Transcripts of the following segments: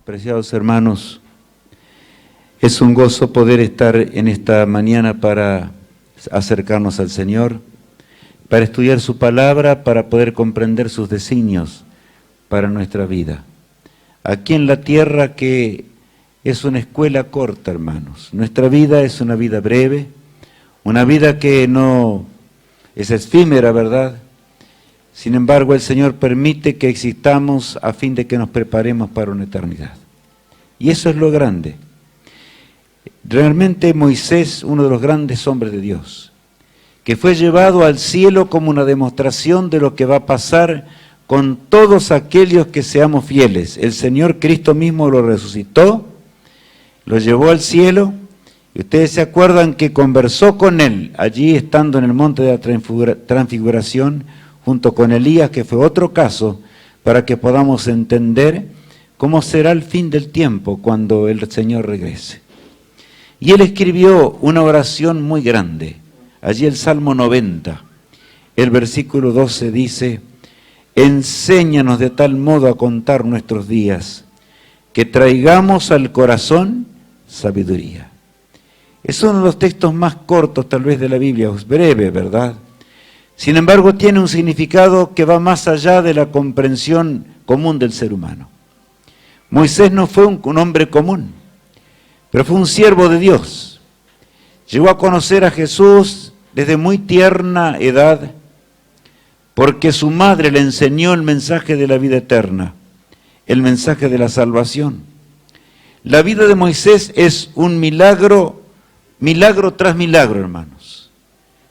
Preciados hermanos, es un gozo poder estar en esta mañana para acercarnos al Señor, para estudiar su palabra, para poder comprender sus designios para nuestra vida. Aquí en la tierra que es una escuela corta, hermanos. Nuestra vida es una vida breve, una vida que no es efímera, ¿verdad? Sin embargo, el Señor permite que existamos a fin de que nos preparemos para una eternidad. Y eso es lo grande. Realmente Moisés, uno de los grandes hombres de Dios, que fue llevado al cielo como una demostración de lo que va a pasar con todos aquellos que seamos fieles. El Señor Cristo mismo lo resucitó, lo llevó al cielo, y ustedes se acuerdan que conversó con él, allí estando en el monte de la transfiguración, junto con Elías, que fue otro caso, para que podamos entender cómo será el fin del tiempo cuando el Señor regrese. Y él escribió una oración muy grande, allí el Salmo 90, el versículo 12 dice: enséñanos de tal modo a contar nuestros días, que traigamos al corazón sabiduría. Es uno de los textos más cortos tal vez de la Biblia, es breve, ¿verdad? Sin embargo, tiene un significado que va más allá de la comprensión común del ser humano. Moisés no fue un hombre común, pero fue un siervo de Dios. Llegó a conocer a Jesús desde muy tierna edad, porque su madre le enseñó el mensaje de la vida eterna, el mensaje de la salvación. La vida de Moisés es un milagro, milagro tras milagro, hermanos.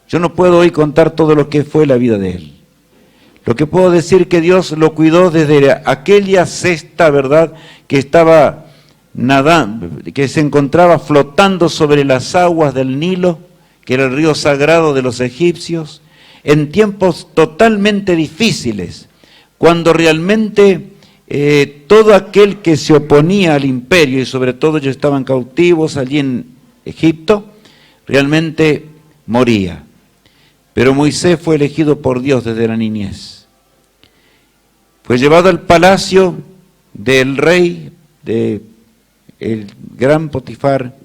Yo no puedo hoy contar todo lo que fue la vida de él. Lo que puedo decir que Dios lo cuidó desde aquella cesta, ¿verdad?, que estaba nadando, que se encontraba flotando sobre las aguas del Nilo, que era el río sagrado de los egipcios, en tiempos totalmente difíciles, cuando realmente todo aquel que se oponía al imperio, y sobre todo ellos estaban cautivos allí en Egipto, realmente moría. Pero Moisés fue elegido por Dios desde la niñez. Fue llevado al palacio del rey, el gran Potifar,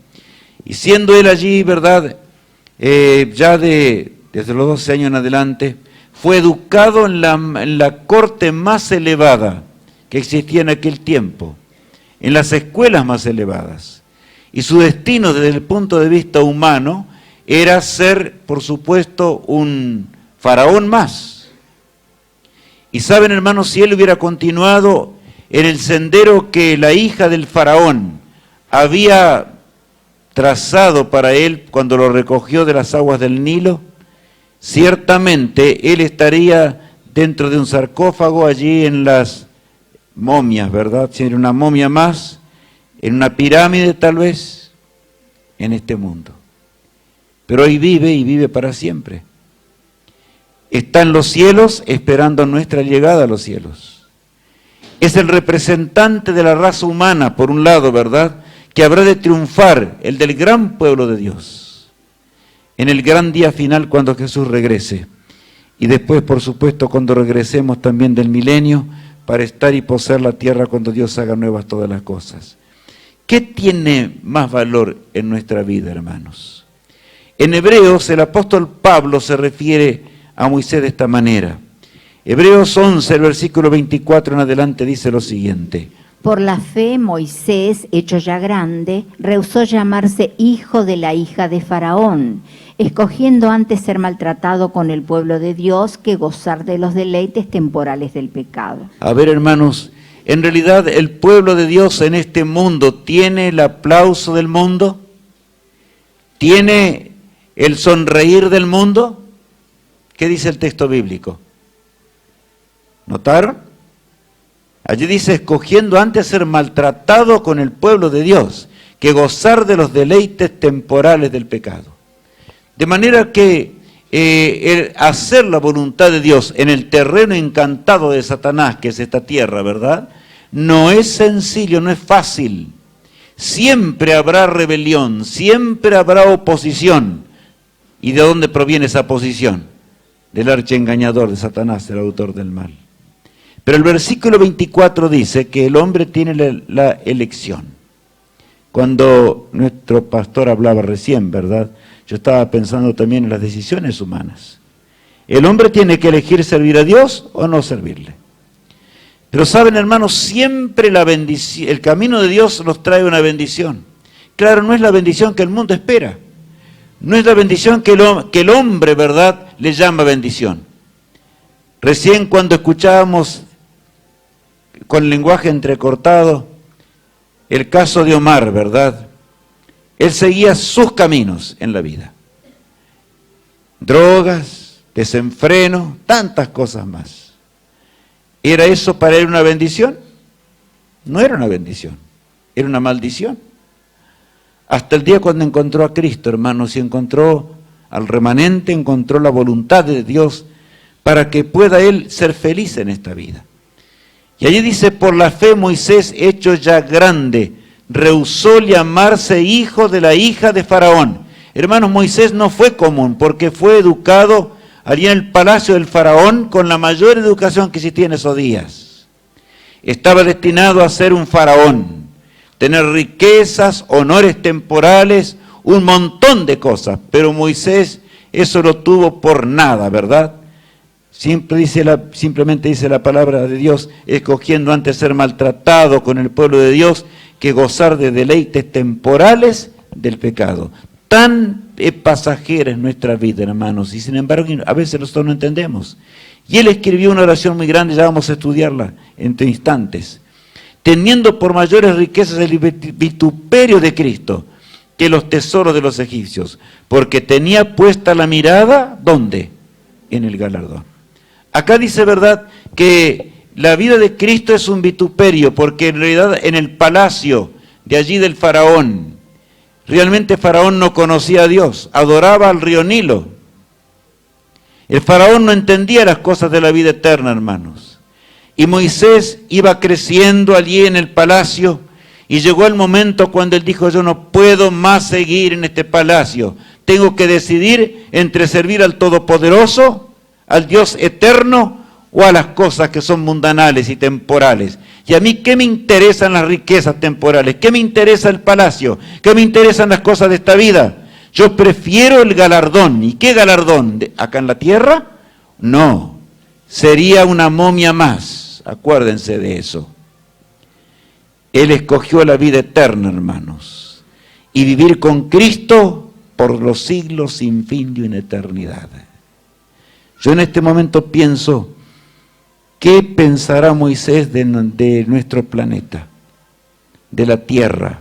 y siendo él allí, ¿verdad?, desde los 12 años en adelante, fue educado en la corte más elevada que existía en aquel tiempo, en las escuelas más elevadas. Y su destino desde el punto de vista humano era ser, por supuesto, un faraón más. Y saben, hermanos, si él hubiera continuado en el sendero que la hija del faraón había trazado para él cuando lo recogió de las aguas del Nilo, ciertamente él estaría dentro de un sarcófago allí en las momias, ¿verdad? Si era una momia más, en una pirámide tal vez, en este mundo. Pero hoy vive y vive para siempre. Está en los cielos esperando nuestra llegada a los cielos. Es el representante de la raza humana, por un lado, ¿verdad?, que habrá de triunfar, el del gran pueblo de Dios, en el gran día final cuando Jesús regrese. Y después, por supuesto, cuando regresemos también del milenio, para estar y poseer la tierra cuando Dios haga nuevas todas las cosas. ¿Qué tiene más valor en nuestra vida, hermanos? En Hebreos, el apóstol Pablo se refiere a Moisés de esta manera. Hebreos 11, el versículo 24 en adelante, dice lo siguiente: por la fe, Moisés, hecho ya grande, rehusó llamarse hijo de la hija de Faraón, escogiendo antes ser maltratado con el pueblo de Dios que gozar de los deleites temporales del pecado. A ver, hermanos, en realidad el pueblo de Dios en este mundo tiene el aplauso del mundo, tiene el sonreír del mundo. ¿Qué dice el texto bíblico? ¿Notaron? Allí dice, escogiendo antes ser maltratado con el pueblo de Dios, que gozar de los deleites temporales del pecado. De manera que el hacer la voluntad de Dios en el terreno encantado de Satanás, que es esta tierra, ¿verdad?, no es sencillo, no es fácil. Siempre habrá rebelión, siempre habrá oposición. ¿Y de dónde proviene esa oposición? Del archiengañador de Satanás, el autor del mal. Pero el versículo 24 dice que el hombre tiene la elección. Cuando nuestro pastor hablaba recién, ¿verdad? Yo estaba pensando también en las decisiones humanas. El hombre tiene que elegir servir a Dios o no servirle. Pero saben, hermanos, siempre la bendición, el camino de Dios nos trae una bendición. Claro, no es la bendición que el mundo espera. No es la bendición que el hombre, ¿verdad?, le llama bendición. Recién cuando escuchábamos con lenguaje entrecortado el caso de Omar, ¿verdad? Él seguía sus caminos en la vida. Drogas, desenfreno, tantas cosas más. ¿Era eso para él una bendición? No era una bendición, era una maldición. Hasta el día cuando encontró a Cristo, hermanos, y encontró al remanente, encontró la voluntad de Dios para que pueda él ser feliz en esta vida. Y allí dice, por la fe Moisés, hecho ya grande, rehusó llamarse hijo de la hija de Faraón. Hermanos, Moisés no fue común, porque fue educado allí en el palacio del Faraón con la mayor educación que existía en esos días. Estaba destinado a ser un faraón, tener riquezas, honores temporales, un montón de cosas, pero Moisés eso lo tuvo por nada, ¿verdad? Simplemente dice la palabra de Dios, escogiendo antes ser maltratado con el pueblo de Dios que gozar de deleites temporales del pecado. Tan pasajera es nuestra vida, hermanos, y sin embargo a veces nosotros no entendemos. Y él escribió una oración muy grande, ya vamos a estudiarla entre instantes. Teniendo por mayores riquezas el vituperio de Cristo que los tesoros de los egipcios, porque tenía puesta la mirada, ¿dónde? En el galardón. Acá dice, ¿verdad?, que la vida de Cristo es un vituperio, porque en realidad en el palacio de allí del faraón, realmente Faraón no conocía a Dios, adoraba al río Nilo. El faraón no entendía las cosas de la vida eterna, hermanos. Y Moisés iba creciendo allí en el palacio, y llegó el momento cuando él dijo, yo no puedo más seguir en este palacio, tengo que decidir entre servir al Todopoderoso, al Dios eterno, o a las cosas que son mundanales y temporales. Y a mí, ¿qué me interesan las riquezas temporales? ¿Qué me interesa el palacio? ¿Qué me interesan las cosas de esta vida? Yo prefiero el galardón. ¿Y qué galardón? ¿Acá en la tierra? No, sería una momia más. Acuérdense de eso. Él escogió la vida eterna, hermanos, y vivir con Cristo por los siglos sin fin y en eternidad. Yo en este momento pienso, ¿qué pensará Moisés de nuestro planeta, de la tierra?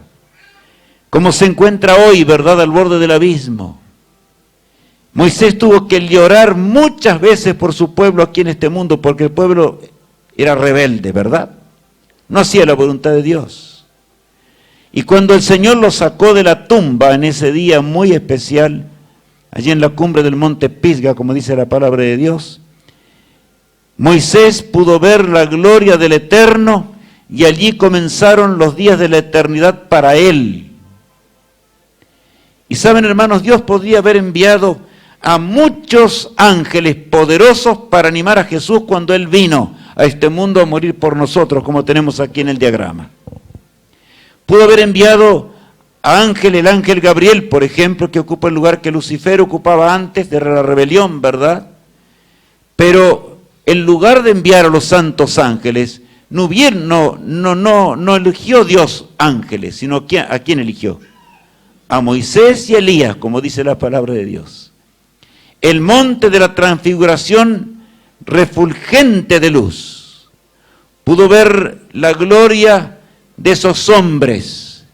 ¿Cómo se encuentra hoy, verdad, al borde del abismo? Moisés tuvo que llorar muchas veces por su pueblo aquí en este mundo, porque el pueblo era rebelde, ¿verdad? No hacía la voluntad de Dios. Y cuando el Señor lo sacó de la tumba en ese día muy especial, allí en la cumbre del monte Pisga, como dice la palabra de Dios, Moisés pudo ver la gloria del Eterno y allí comenzaron los días de la eternidad para él. Y saben, hermanos, Dios podría haber enviado a muchos ángeles poderosos para animar a Jesús cuando Él vino a este mundo a morir por nosotros, como tenemos aquí en el diagrama. Pudo haber enviado a el ángel Gabriel, por ejemplo, que ocupa el lugar que Lucifer ocupaba antes de la rebelión, ¿verdad? Pero en lugar de enviar a los santos ángeles, no eligió Dios ángeles, sino ¿a quién eligió? A Moisés y Elías, como dice la palabra de Dios. El monte de la transfiguración refulgente de luz. Pudo ver la gloria de esos hombres.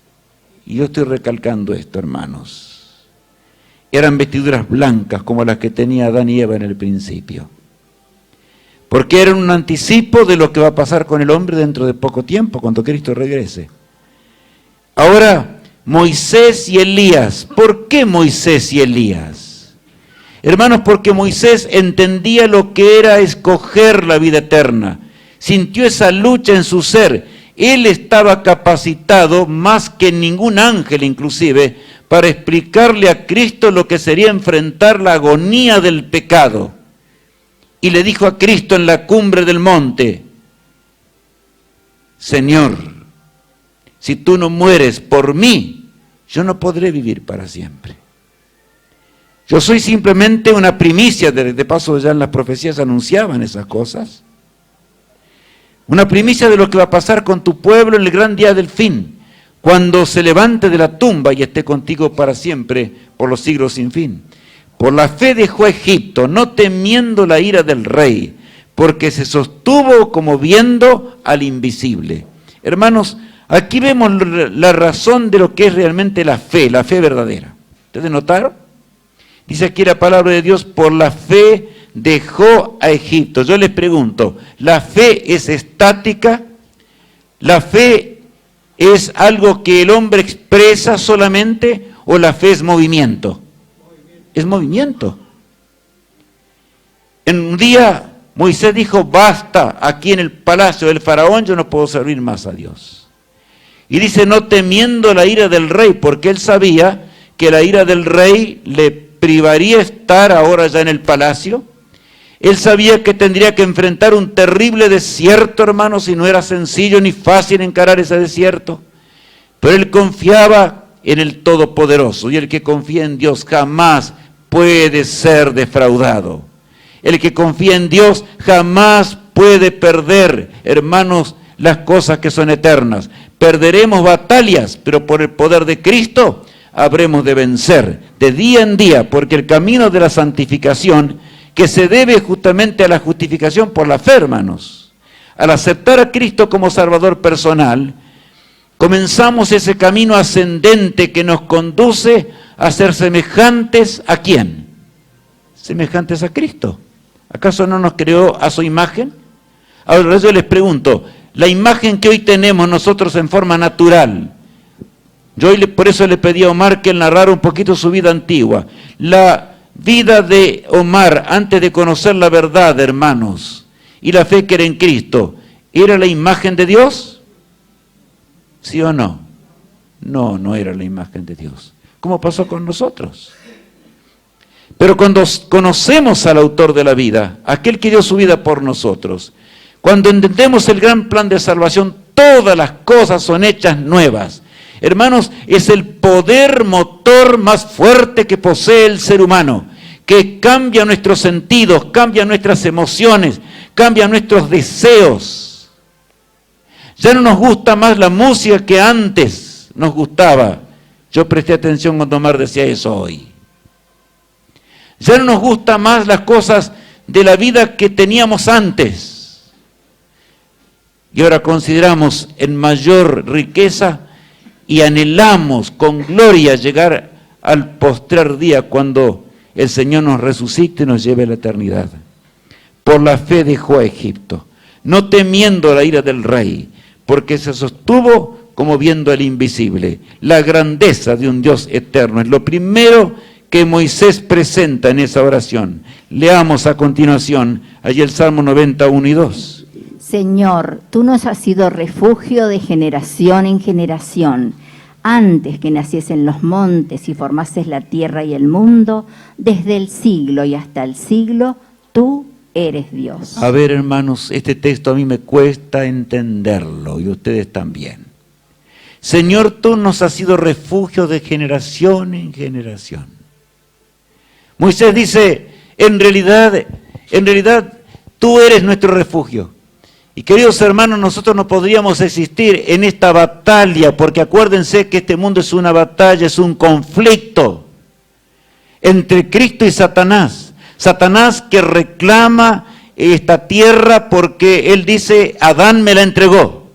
Y yo estoy recalcando esto, hermanos. Eran vestiduras blancas como las que tenía Adán y Eva en el principio. Porque eran un anticipo de lo que va a pasar con el hombre dentro de poco tiempo, cuando Cristo regrese. Ahora, Moisés y Elías. ¿Por qué Moisés y Elías? Hermanos, porque Moisés entendía lo que era escoger la vida eterna. Sintió esa lucha en su ser. Él estaba capacitado, más que ningún ángel inclusive, para explicarle a Cristo lo que sería enfrentar la agonía del pecado. Y le dijo a Cristo en la cumbre del monte, Señor, si tú no mueres por mí, yo no podré vivir para siempre. Yo soy simplemente una primicia, de paso ya en las profecías anunciaban esas cosas. Una primicia de lo que va a pasar con tu pueblo en el gran día del fin, cuando se levante de la tumba y esté contigo para siempre, por los siglos sin fin. Por la fe dejó Egipto, no temiendo la ira del rey, porque se sostuvo como viendo al invisible. Hermanos, aquí vemos la razón de lo que es realmente la fe verdadera. ¿Ustedes notaron? Dice aquí la palabra de Dios, por la fe dejó a Egipto. Yo les pregunto, ¿la fe es estática? ¿La fe es algo que el hombre expresa solamente o la fe es movimiento? Es movimiento. En un día Moisés dijo, basta, aquí en el palacio del faraón yo no puedo servir más a Dios. Y dice, no temiendo la ira del rey, porque él sabía que la ira del rey le privaría estar ahora ya en el palacio. Él sabía que tendría que enfrentar un terrible desierto, hermanos, y no era sencillo ni fácil encarar ese desierto. Pero él confiaba en el Todopoderoso, y el que confía en Dios jamás puede ser defraudado. El que confía en Dios jamás puede perder, hermanos, las cosas que son eternas. Perderemos batallas, pero por el poder de Cristo habremos de vencer de día en día, porque el camino de la santificación, que se debe justamente a la justificación por la fe, hermanos, al aceptar a Cristo como Salvador personal, comenzamos ese camino ascendente que nos conduce a ser semejantes ¿a quién? Semejantes a Cristo. ¿Acaso no nos creó a su imagen? Ahora yo les pregunto, la imagen que hoy tenemos nosotros en forma natural, yo hoy por eso le pedí a Omar que él narrara un poquito su vida antigua. La vida de Omar antes de conocer la verdad, hermanos, y la fe que era en Cristo, ¿era la imagen de Dios? ¿Sí o no? No, no era la imagen de Dios. ¿Cómo pasó con nosotros? Pero cuando conocemos al autor de la vida, aquel que dio su vida por nosotros, cuando entendemos el gran plan de salvación, todas las cosas son hechas nuevas. Hermanos, es el poder motor más fuerte que posee el ser humano, que cambia nuestros sentidos, cambia nuestras emociones, cambia nuestros deseos. Ya no nos gusta más la música que antes nos gustaba. Yo presté atención cuando Omar decía eso hoy. Ya no nos gustan más las cosas de la vida que teníamos antes. Y ahora consideramos en mayor riqueza y anhelamos con gloria llegar al postrer día cuando el Señor nos resucite y nos lleve a la eternidad. Por la fe dejó a Egipto, no temiendo la ira del rey, porque se sostuvo como viendo el invisible. La grandeza de un Dios eterno es lo primero que Moisés presenta en esa oración. Leamos a continuación allí el Salmo 91 y 2. Señor, tú nos has sido refugio de generación en generación. Antes que naciesen los montes y formases la tierra y el mundo, desde el siglo y hasta el siglo, tú eres Dios. A ver, hermanos, este texto a mí me cuesta entenderlo y ustedes también. Señor, tú nos has sido refugio de generación en generación. Moisés dice, en realidad, tú eres nuestro refugio. Y queridos hermanos, nosotros no podríamos existir en esta batalla, porque acuérdense que este mundo es una batalla, es un conflicto entre Cristo y Satanás. Satanás que reclama esta tierra porque él dice, Adán me la entregó.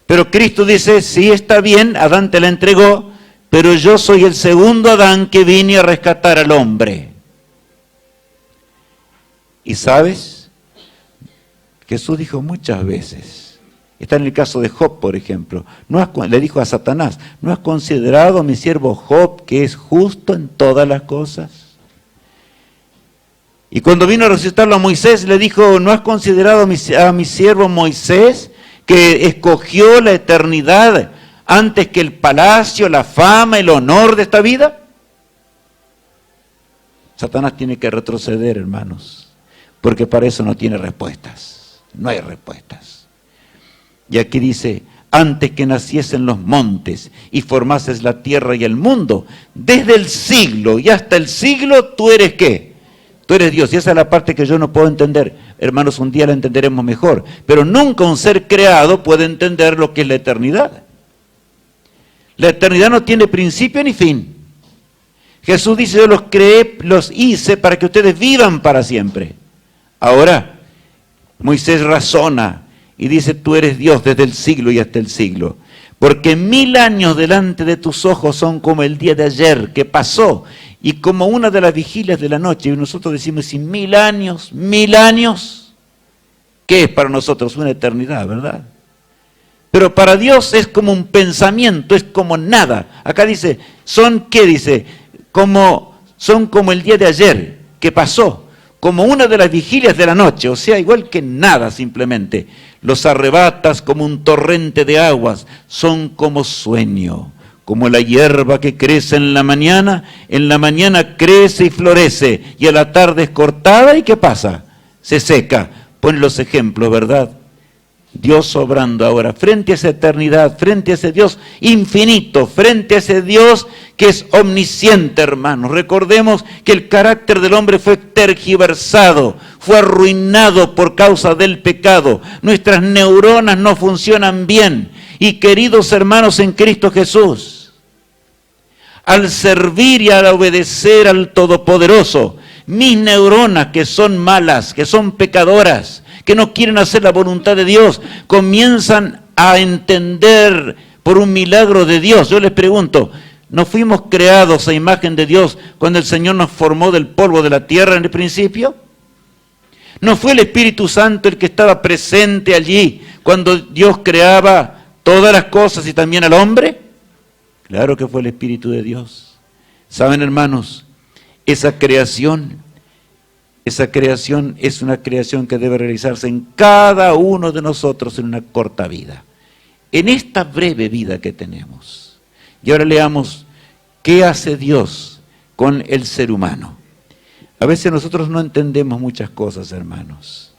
Pero Cristo dice, sí está bien, Adán te la entregó, pero yo soy el segundo Adán que vine a rescatar al hombre. ¿Y sabes? Jesús dijo muchas veces, está en el caso de Job, por ejemplo, le dijo a Satanás, ¿no has considerado a mi siervo Job que es justo en todas las cosas? Y cuando vino a resucitarlo a Moisés, le dijo, ¿no has considerado a mi siervo Moisés que escogió la eternidad antes que el palacio, la fama, el honor de esta vida? Satanás tiene que retroceder, hermanos, porque para eso no tiene respuestas. No hay respuestas. Y aquí dice, antes que naciesen los montes y formases la tierra y el mundo, desde el siglo y hasta el siglo, ¿tú eres qué? Tú eres Dios. Y esa es la parte que yo no puedo entender. Hermanos, un día la entenderemos mejor. Pero nunca un ser creado puede entender lo que es la eternidad. La eternidad no tiene principio ni fin. Jesús dice, yo los creé, los hice para que ustedes vivan para siempre. Ahora, Moisés razona y dice, tú eres Dios desde el siglo y hasta el siglo. Porque 1000 años delante de tus ojos son como el día de ayer que pasó y como una de las vigilias de la noche. Y nosotros decimos, si 1000 años, ¿qué es para nosotros? Una eternidad, ¿verdad? Pero para Dios es como un pensamiento, es como nada. Acá dice, ¿son qué? Dice, son como el día de ayer que pasó, como una de las vigilias de la noche, o sea, igual que nada simplemente. Los arrebatas como un torrente de aguas, son como sueño, como la hierba que crece en la mañana crece y florece, y a la tarde es cortada, ¿y qué pasa? Se seca. Pon los ejemplos, ¿verdad? Dios obrando ahora, frente a esa eternidad, frente a ese Dios infinito, frente a ese Dios que es omnisciente, hermanos. Recordemos que el carácter del hombre fue tergiversado, fue arruinado por causa del pecado. Nuestras neuronas no funcionan bien. Y queridos hermanos en Cristo Jesús, al servir y al obedecer al Todopoderoso, mis neuronas que son malas, que son pecadoras, que no quieren hacer la voluntad de Dios, comienzan a entender por un milagro de Dios. Yo les pregunto, ¿no fuimos creados a imagen de Dios cuando el Señor nos formó del polvo de la tierra en el principio? ¿No fue el Espíritu Santo el que estaba presente allí cuando Dios creaba todas las cosas y también al hombre? Claro que fue el Espíritu de Dios. ¿Saben, hermanos? Esa creación es una creación que debe realizarse en cada uno de nosotros en una corta vida, en esta breve vida que tenemos. Y ahora leamos qué hace Dios con el ser humano. A veces nosotros no entendemos muchas cosas, hermanos.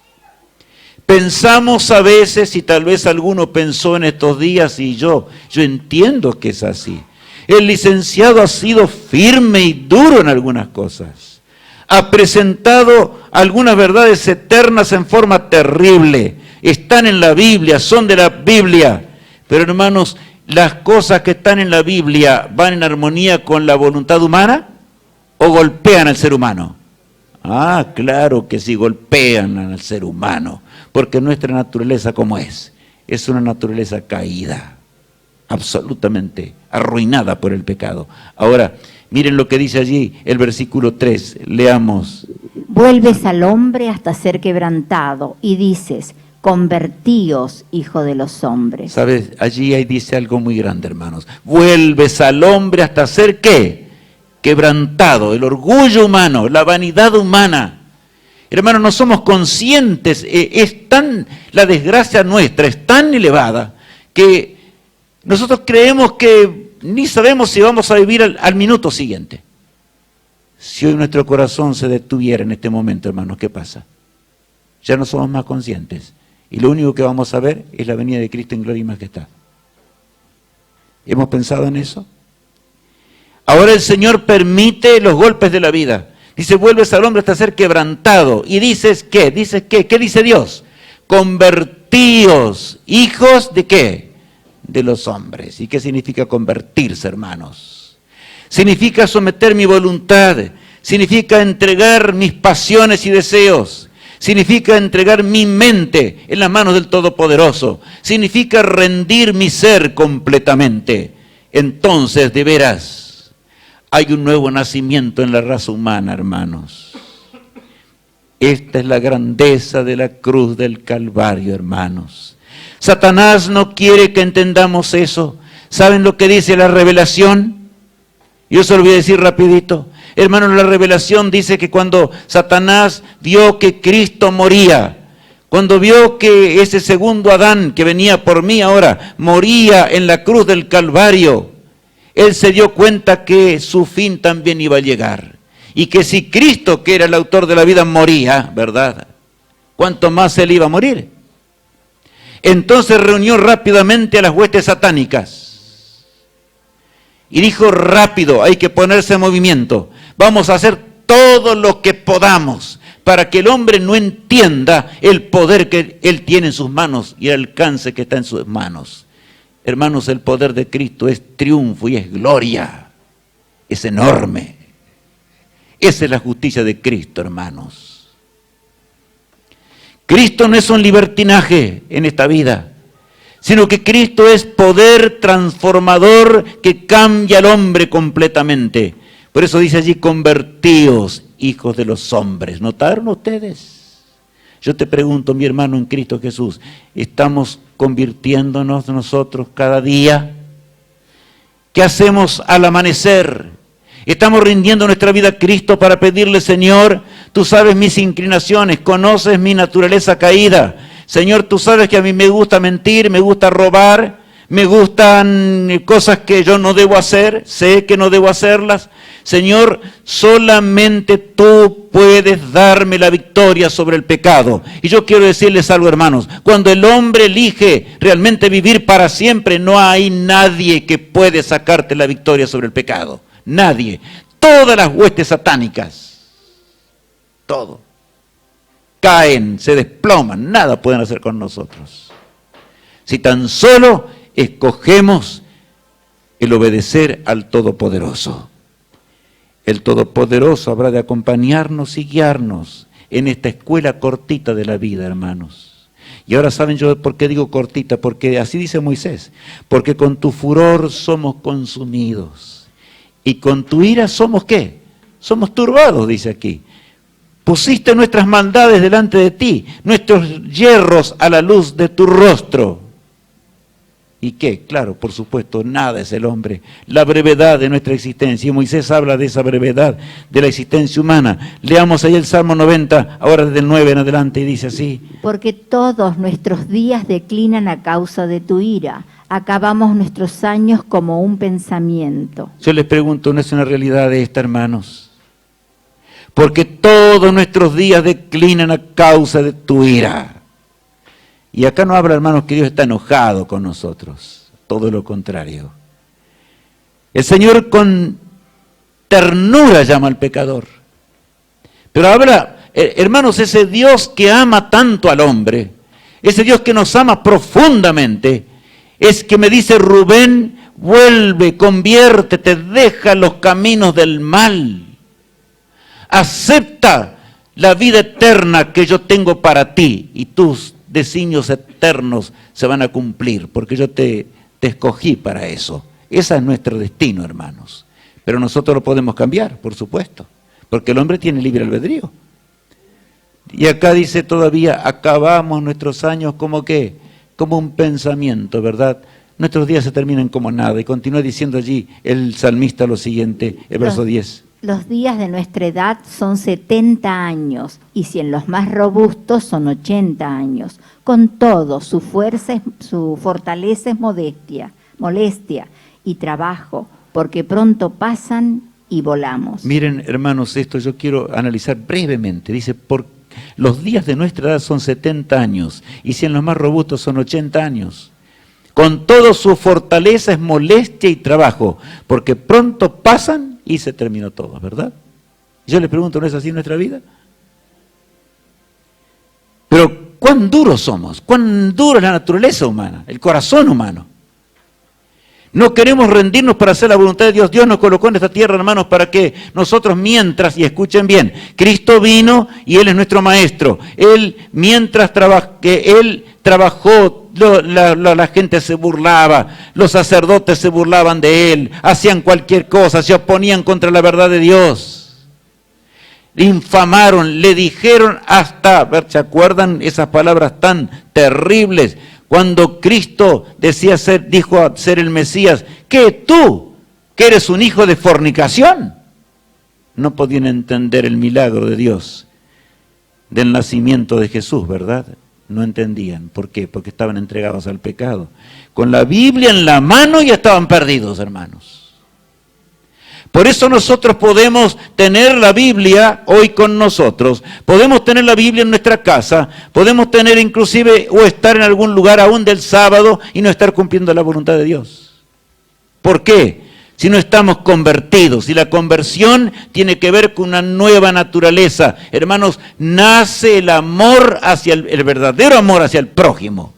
Pensamos a veces, y tal vez alguno pensó en estos días, y yo entiendo que es así. El licenciado ha sido firme y duro en algunas cosas. Ha presentado algunas verdades eternas en forma terrible. Están en la Biblia, son de la Biblia. Pero hermanos, ¿las cosas que están en la Biblia van en armonía con la voluntad humana o golpean al ser humano? Ah, claro que sí, golpean al ser humano, porque nuestra naturaleza, ¿cómo es? Es una naturaleza caída, absolutamente arruinada por el pecado. Ahora, miren lo que dice allí el versículo 3, leamos. Vuelves al hombre hasta ser quebrantado y dices, convertíos, hijo de los hombres. ¿Sabes? Allí ahí dice algo muy grande, hermanos. Vuelves al hombre hasta ser ¿qué? Quebrantado, el orgullo humano, la vanidad humana. Hermanos, no somos conscientes, la desgracia nuestra es tan elevada que nosotros creemos que ni sabemos si vamos a vivir al minuto siguiente. Si hoy nuestro corazón se detuviera en este momento, hermanos, ¿qué pasa? Ya no somos más conscientes. Y lo único que vamos a ver es la venida de Cristo en gloria y majestad. ¿Hemos pensado en eso? Ahora el Señor permite los golpes de la vida. Dice, vuelves al hombre hasta ser quebrantado. Y dices, ¿qué? ¿Dices qué? ¿Qué dice Dios? Convertíos, hijos de ¿qué? De los hombres. ¿Y qué significa convertirse, hermanos? Significa someter mi voluntad. Significa entregar mis pasiones y deseos. Significa entregar mi mente en las manos del Todopoderoso. Significa rendir mi ser completamente. Entonces, de veras, hay un nuevo nacimiento en la raza humana, hermanos. Esta es la grandeza de la cruz del Calvario, hermanos. Satanás no quiere que entendamos eso. ¿Saben lo que dice la revelación? Yo se lo voy a decir rapidito. Hermanos, la revelación dice que cuando Satanás vio que Cristo moría, cuando vio que ese segundo Adán que venía por mí ahora, moría en la cruz del Calvario, él se dio cuenta que su fin también iba a llegar. Y que si Cristo, que era el autor de la vida, moría, ¿verdad? ¿Cuánto más él iba a morir? Entonces reunió rápidamente a las huestes satánicas y dijo: rápido, hay que ponerse en movimiento. Vamos a hacer todo lo que podamos para que el hombre no entienda el poder que él tiene en sus manos y el alcance que está en sus manos. Hermanos, el poder de Cristo es triunfo y es gloria. Es enorme. Esa es la justicia de Cristo, hermanos. Cristo no es un libertinaje en esta vida, sino que Cristo es poder transformador que cambia al hombre completamente. Por eso dice allí: convertíos, hijos de los hombres. ¿Notaron ustedes? Yo te pregunto, mi hermano en Cristo Jesús, ¿estamos convirtiéndonos nosotros cada día? ¿Qué hacemos al amanecer? ¿Estamos rindiendo nuestra vida a Cristo para pedirle: Señor, tú sabes mis inclinaciones, conoces mi naturaleza caída? Señor, tú sabes que a mí me gusta mentir, me gusta robar, me gustan cosas que yo no debo hacer, sé que no debo hacerlas. Señor, solamente tú puedes darme la victoria sobre el pecado. Y yo quiero decirles algo, hermanos: cuando el hombre elige realmente vivir para siempre, no hay nadie que puede sacarte la victoria sobre el pecado. Nadie. Todas las huestes satánicas, todo, caen, se desploman, nada pueden hacer con nosotros. Si tan solo escogemos el obedecer al Todopoderoso. El Todopoderoso habrá de acompañarnos y guiarnos en esta escuela cortita de la vida, hermanos. Y ahora saben yo por qué digo cortita, porque así dice Moisés: porque con tu furor somos consumidos, y con tu ira somos ¿qué? Somos turbados, dice aquí. Pusiste nuestras maldades delante de ti, nuestros yerros a la luz de tu rostro. ¿Y qué? Claro, por supuesto, nada es el hombre. La brevedad de nuestra existencia. Y Moisés habla de esa brevedad de la existencia humana. Leamos ahí el Salmo 90, ahora desde el 9 en adelante, y dice así: porque todos nuestros días declinan a causa de tu ira. Acabamos nuestros años como un pensamiento. Yo les pregunto, ¿no es una realidad esta, hermanos? Porque todos nuestros días declinan a causa de tu ira. Y acá no habla, hermanos, que Dios está enojado con nosotros. Todo lo contrario. El Señor con ternura llama al pecador. Pero habla, hermanos, ese Dios que ama tanto al hombre, ese Dios que nos ama profundamente, es que me dice: Rubén, vuelve, conviértete, deja los caminos del mal. Acepta la vida eterna que yo tengo para ti, y tus designios eternos se van a cumplir, porque yo te escogí para eso. Ese es nuestro destino, hermanos. Pero nosotros lo podemos cambiar, por supuesto, porque el hombre tiene libre albedrío. Y acá dice todavía: acabamos nuestros años como ¿qué? Como un pensamiento, ¿verdad? Nuestros días se terminan como nada. Y continúa diciendo allí el salmista lo siguiente, el verso 10. Los días de nuestra edad son 70 años, y si en los más robustos son 80 años. Con todo, su fortaleza es molestia y trabajo, porque pronto pasan y volamos. Miren, hermanos, esto yo quiero analizar brevemente. Dice: los días de nuestra edad son 70 años, y si en los más robustos son 80 años. Con todo, su fortaleza es molestia y trabajo, porque pronto pasan y se terminó todo, ¿verdad? Yo les pregunto, ¿no es así en nuestra vida? Pero ¿cuán duros somos? ¿Cuán dura es la naturaleza humana, el corazón humano? No queremos rendirnos para hacer la voluntad de Dios. Dios nos colocó en esta tierra, hermanos, para que nosotros mientras, y escuchen bien, Cristo vino y Él es nuestro Maestro. Él, mientras Él trabajó, la gente se burlaba, los sacerdotes se burlaban de Él, hacían cualquier cosa, se oponían contra la verdad de Dios. Le infamaron, le dijeron hasta, ¿se acuerdan esas palabras tan terribles? Cuando Cristo dijo ser el Mesías: ¿qué tú, que eres un hijo de fornicación? No podían entender el milagro de Dios, del nacimiento de Jesús, ¿verdad? No entendían. ¿Por qué? Porque estaban entregados al pecado. Con la Biblia en la mano ya estaban perdidos, hermanos. Por eso nosotros podemos tener la Biblia hoy con nosotros, podemos tener la Biblia en nuestra casa, podemos tener inclusive o estar en algún lugar aún del sábado y no estar cumpliendo la voluntad de Dios. ¿Por qué? Si no estamos convertidos, si la conversión tiene que ver con una nueva naturaleza. Hermanos, nace el amor hacia el verdadero amor hacia el prójimo.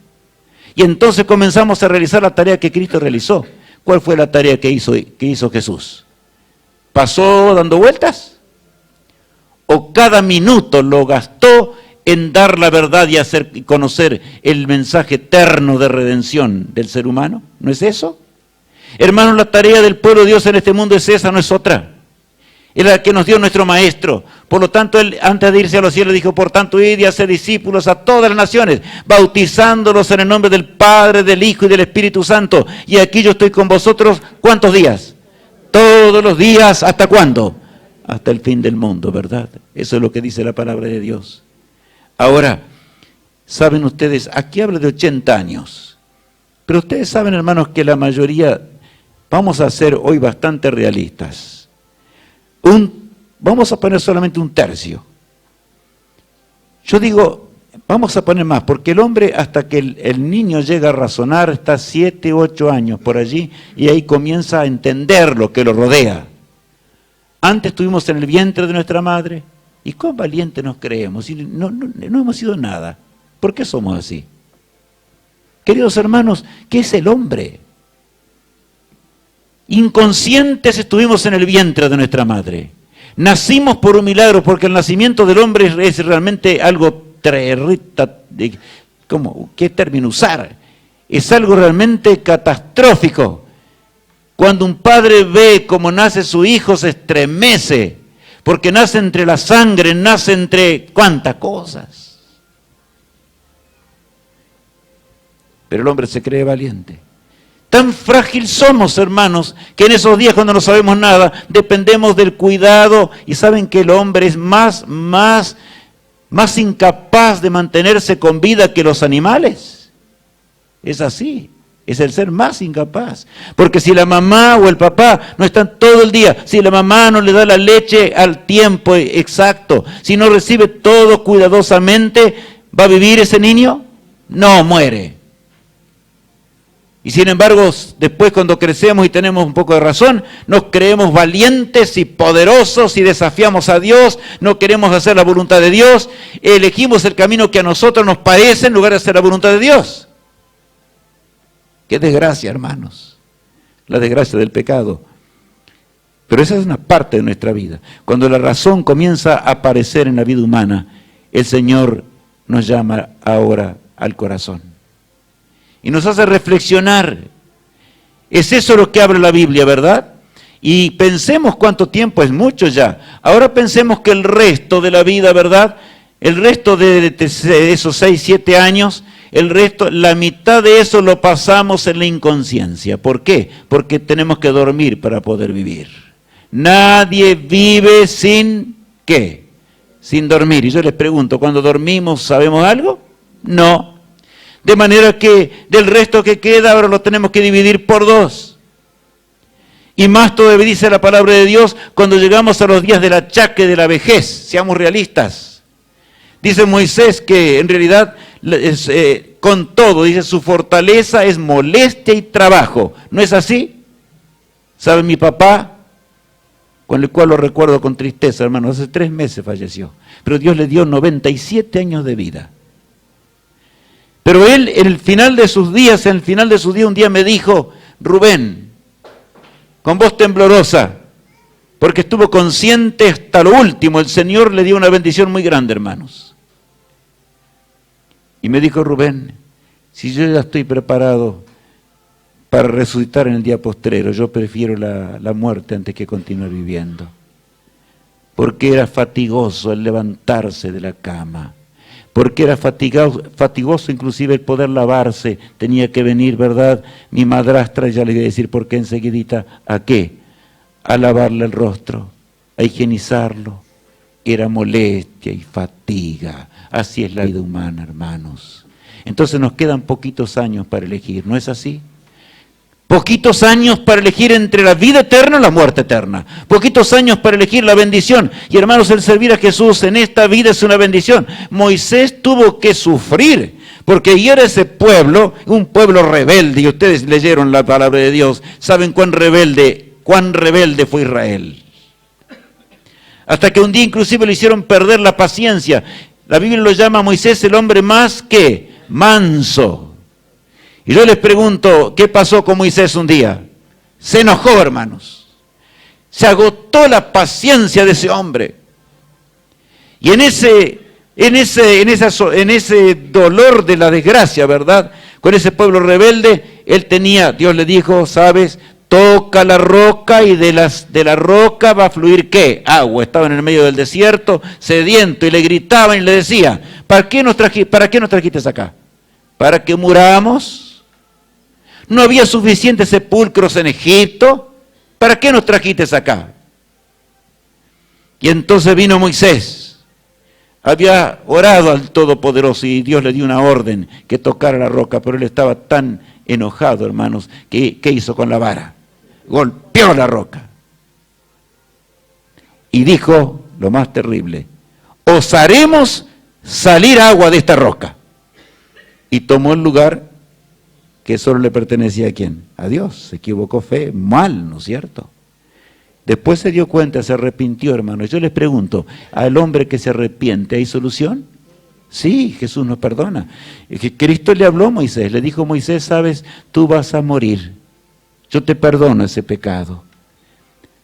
Y entonces comenzamos a realizar la tarea que Cristo realizó. ¿Cuál fue la tarea que hizo Jesús? ¿Pasó dando vueltas? ¿O cada minuto lo gastó en dar la verdad y hacer conocer el mensaje eterno de redención del ser humano? ¿No es eso? Hermanos, la tarea del pueblo de Dios en este mundo es esa, no es otra. Es la que nos dio nuestro Maestro. Por lo tanto, Él, antes de irse a los cielos, dijo, por tanto, id y haced discípulos a todas las naciones, bautizándolos en el nombre del Padre, del Hijo y del Espíritu Santo. Y aquí yo estoy con vosotros, ¿cuántos días? Todos los días, ¿hasta cuándo? Hasta el fin del mundo, ¿verdad? Eso es lo que dice la palabra de Dios. Ahora, saben ustedes, aquí habla de 80 años. Pero ustedes saben, hermanos, que la mayoría, vamos a ser hoy bastante realistas. Vamos a poner solamente un tercio. Yo digo, vamos a poner más, porque el hombre hasta que el niño llega a razonar está 7, 8 años por allí y ahí comienza a entender lo que lo rodea. Antes estuvimos en el vientre de nuestra madre y cuán valientes nos creemos y no hemos sido nada. ¿Por qué somos así? Queridos hermanos, ¿qué es el hombre? Inconscientes estuvimos en el vientre de nuestra madre. Nacimos por un milagro, porque el nacimiento del hombre es realmente algo ¿qué término usar? Es algo realmente catastrófico. Cuando un padre ve cómo nace su hijo, se estremece, porque nace entre la sangre, nace entre cuántas cosas. Pero el hombre se cree valiente. Tan frágil somos, hermanos, que en esos días cuando no sabemos nada, dependemos del cuidado, y saben que el hombre es más incapaz de mantenerse con vida que los animales. Es así, es el ser más incapaz. Porque si la mamá o el papá no están todo el día, si la mamá no le da la leche al tiempo exacto, si no recibe todo cuidadosamente, ¿va a vivir ese niño? No, muere. Y sin embargo, después cuando crecemos y tenemos un poco de razón, nos creemos valientes y poderosos y desafiamos a Dios, no queremos hacer la voluntad de Dios, elegimos el camino que a nosotros nos parece en lugar de hacer la voluntad de Dios. Qué desgracia, hermanos, la desgracia del pecado. Pero esa es una parte de nuestra vida. Cuando la razón comienza a aparecer en la vida humana, el Señor nos llama ahora al corazón. Y nos hace reflexionar. Es eso lo que abre la Biblia, ¿verdad? Y pensemos cuánto tiempo, es mucho ya. Ahora pensemos que el resto de la vida, ¿verdad? El resto de esos 6, 7 años, el resto, la mitad de eso lo pasamos en la inconsciencia. ¿Por qué? Porque tenemos que dormir para poder vivir. Nadie vive sin, ¿qué? Sin dormir. Y yo les pregunto, ¿cuando dormimos sabemos algo? No. De manera que del resto que queda ahora lo tenemos que dividir por 2. Y más todavía dice la palabra de Dios cuando llegamos a los días del achaque de la vejez. Seamos realistas. Dice Moisés que en realidad con todo, dice, su fortaleza es molestia y trabajo. ¿No es así? ¿Sabe mi papá? Con el cual lo recuerdo con tristeza, hermano. Hace 3 meses falleció. Pero Dios le dio 97 años de vida. Pero él, en el final de sus días, un día me dijo, Rubén, con voz temblorosa, porque estuvo consciente hasta lo último, el Señor le dio una bendición muy grande, hermanos. Y me dijo, Rubén, si yo ya estoy preparado para resucitar en el día postrero, yo prefiero la muerte antes que continuar viviendo. Porque era fatigoso el levantarse de la cama. Porque era fatigoso inclusive el poder lavarse, tenía que venir, ¿verdad? Mi madrastra, ya le iba a decir por qué enseguidita, ¿a qué? A lavarle el rostro, a higienizarlo. Era molestia y fatiga, así es la vida humana, hermanos. Entonces nos quedan poquitos años para elegir, ¿no es así? Poquitos años para elegir entre la vida eterna y la muerte eterna. Poquitos años para elegir la bendición. Y hermanos, el servir a Jesús en esta vida es una bendición. Moisés tuvo que sufrir, porque era ese pueblo, un pueblo rebelde. Y ustedes leyeron la palabra de Dios, saben cuán rebelde fue Israel. Hasta que un día inclusive le hicieron perder la paciencia. La Biblia lo llama a Moisés el hombre más que manso. Y yo les pregunto, ¿qué pasó con Moisés un día? Se enojó, hermanos. Se agotó la paciencia de ese hombre. Y en ese dolor de la desgracia, ¿verdad? Con ese pueblo rebelde, Dios le dijo, ¿sabes? Toca la roca y de la roca va a fluir, ¿qué? Agua. Estaba en el medio del desierto, sediento, y le gritaban y le decían, ¿para qué nos trajiste acá? ¿Para que muramos? ¿No había suficientes sepulcros en Egipto? ¿Para qué nos trajiste acá? Y entonces vino Moisés. Había orado al Todopoderoso y Dios le dio una orden que tocara la roca, pero él estaba tan enojado, hermanos, que ¿qué hizo con la vara? Golpeó la roca. Y dijo lo más terrible, os haremos salir agua de esta roca. Y tomó el lugar que solo le pertenecía a quién, a Dios. Se equivocó mal, ¿no es cierto? Después se dio cuenta, se arrepintió, hermano. Yo les pregunto, ¿al hombre que se arrepiente hay solución? Sí, Jesús nos perdona. Cristo le habló a Moisés, le dijo, Moisés, sabes, tú vas a morir. Yo te perdono ese pecado.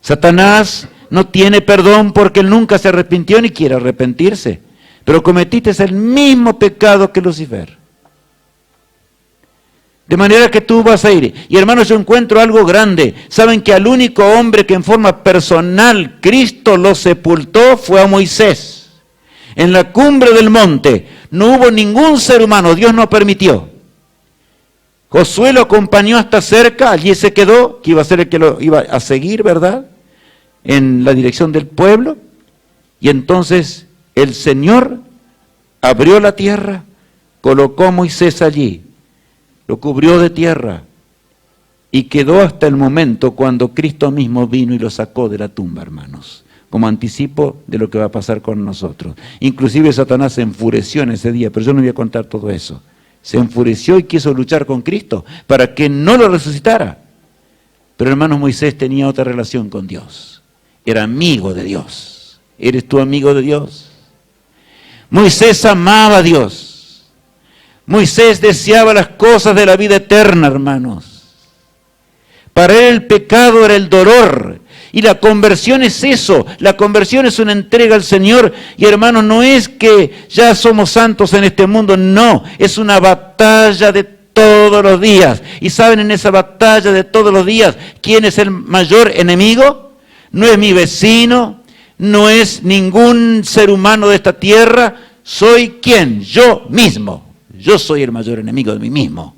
Satanás no tiene perdón porque él nunca se arrepintió ni quiere arrepentirse. Pero cometiste el mismo pecado que Lucifer. De manera que tú vas a ir. Y hermanos, yo encuentro algo grande. Saben que al único hombre que en forma personal Cristo lo sepultó fue a Moisés. En la cumbre del monte no hubo ningún ser humano, Dios no permitió. Josué lo acompañó hasta cerca, allí se quedó, que iba a ser el que lo iba a seguir, ¿verdad? En la dirección del pueblo. Y entonces el Señor abrió la tierra, colocó a Moisés allí. Lo cubrió de tierra y quedó hasta el momento cuando Cristo mismo vino y lo sacó de la tumba, hermanos, como anticipo de lo que va a pasar con nosotros. Inclusive Satanás se enfureció en ese día, pero yo no voy a contar todo eso. Se enfureció y quiso luchar con Cristo para que no lo resucitara. Pero hermanos, Moisés tenía otra relación con Dios. Era amigo de Dios. ¿Eres tú amigo de Dios? Moisés amaba a Dios. Moisés deseaba las cosas de la vida eterna, hermanos. Para él el pecado era el dolor. Y la conversión es eso. La conversión es una entrega al Señor. Y hermanos, no es que ya somos santos en este mundo. No, es una batalla de todos los días. Y saben, en esa batalla de todos los días, ¿quién es el mayor enemigo? No es mi vecino, no es ningún ser humano de esta tierra. ¿Soy quién? Yo mismo. Yo soy el mayor enemigo de mí mismo.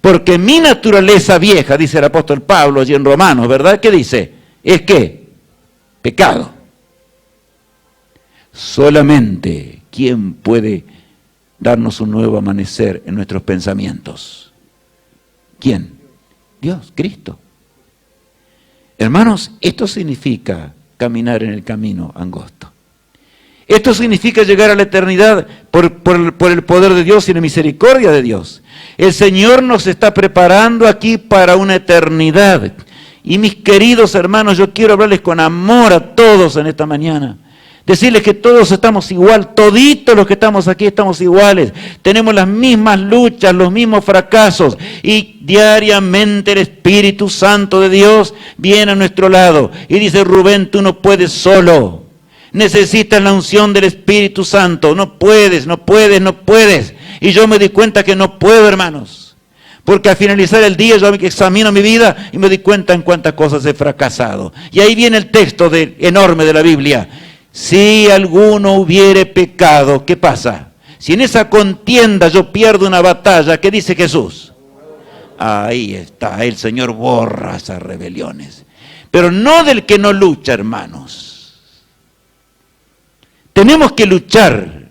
Porque mi naturaleza vieja, dice el apóstol Pablo allí en Romanos, ¿verdad? ¿Qué dice? ¿Es qué? Pecado. Solamente, ¿quién puede darnos un nuevo amanecer en nuestros pensamientos? ¿Quién? Dios, Cristo. Hermanos, esto significa caminar en el camino angosto. Esto significa llegar a la eternidad por el poder de Dios y la misericordia de Dios. El Señor nos está preparando aquí para una eternidad. Y mis queridos hermanos, yo quiero hablarles con amor a todos en esta mañana. Decirles que todos estamos igual, toditos los que estamos aquí estamos iguales. Tenemos las mismas luchas, los mismos fracasos. Y diariamente el Espíritu Santo de Dios viene a nuestro lado. Y dice, Rubén, tú no puedes solo. Necesitas la unción del Espíritu Santo. No puedes. Y yo me di cuenta que no puedo, hermanos. Porque al finalizar el día yo examino mi vida y me di cuenta en cuántas cosas he fracasado. Y ahí viene el texto enorme de la Biblia. Si alguno hubiere pecado, ¿qué pasa? Si en esa contienda yo pierdo una batalla, ¿qué dice Jesús? Ahí está, el Señor borra esas rebeliones. Pero no del que no lucha, hermanos. Tenemos que luchar.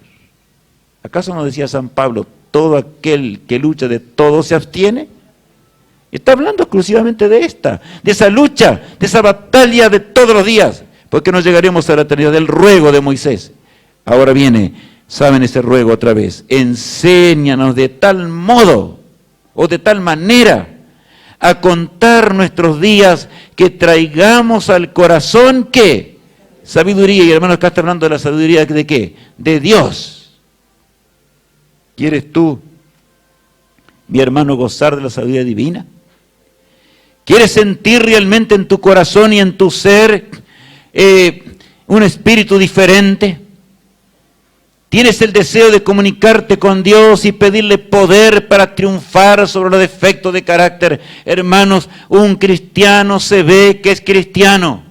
¿Acaso no decía San Pablo, todo aquel que lucha de todo se abstiene? Está hablando exclusivamente de esa lucha, de esa batalla de todos los días, porque no llegaremos a la eternidad, del ruego de Moisés. Ahora viene, saben ese ruego otra vez, enséñanos de tal modo o de tal manera a contar nuestros días que traigamos al corazón, ¿qué? Sabiduría. Y hermanos, acá está hablando de la sabiduría de ¿qué? De Dios. ¿Quieres tú, mi hermano, gozar de la sabiduría divina? ¿Quieres sentir realmente en tu corazón y en tu ser un espíritu diferente? ¿Tienes el deseo de comunicarte con Dios y pedirle poder para triunfar sobre los defectos de carácter? Hermanos, un cristiano se ve que es cristiano.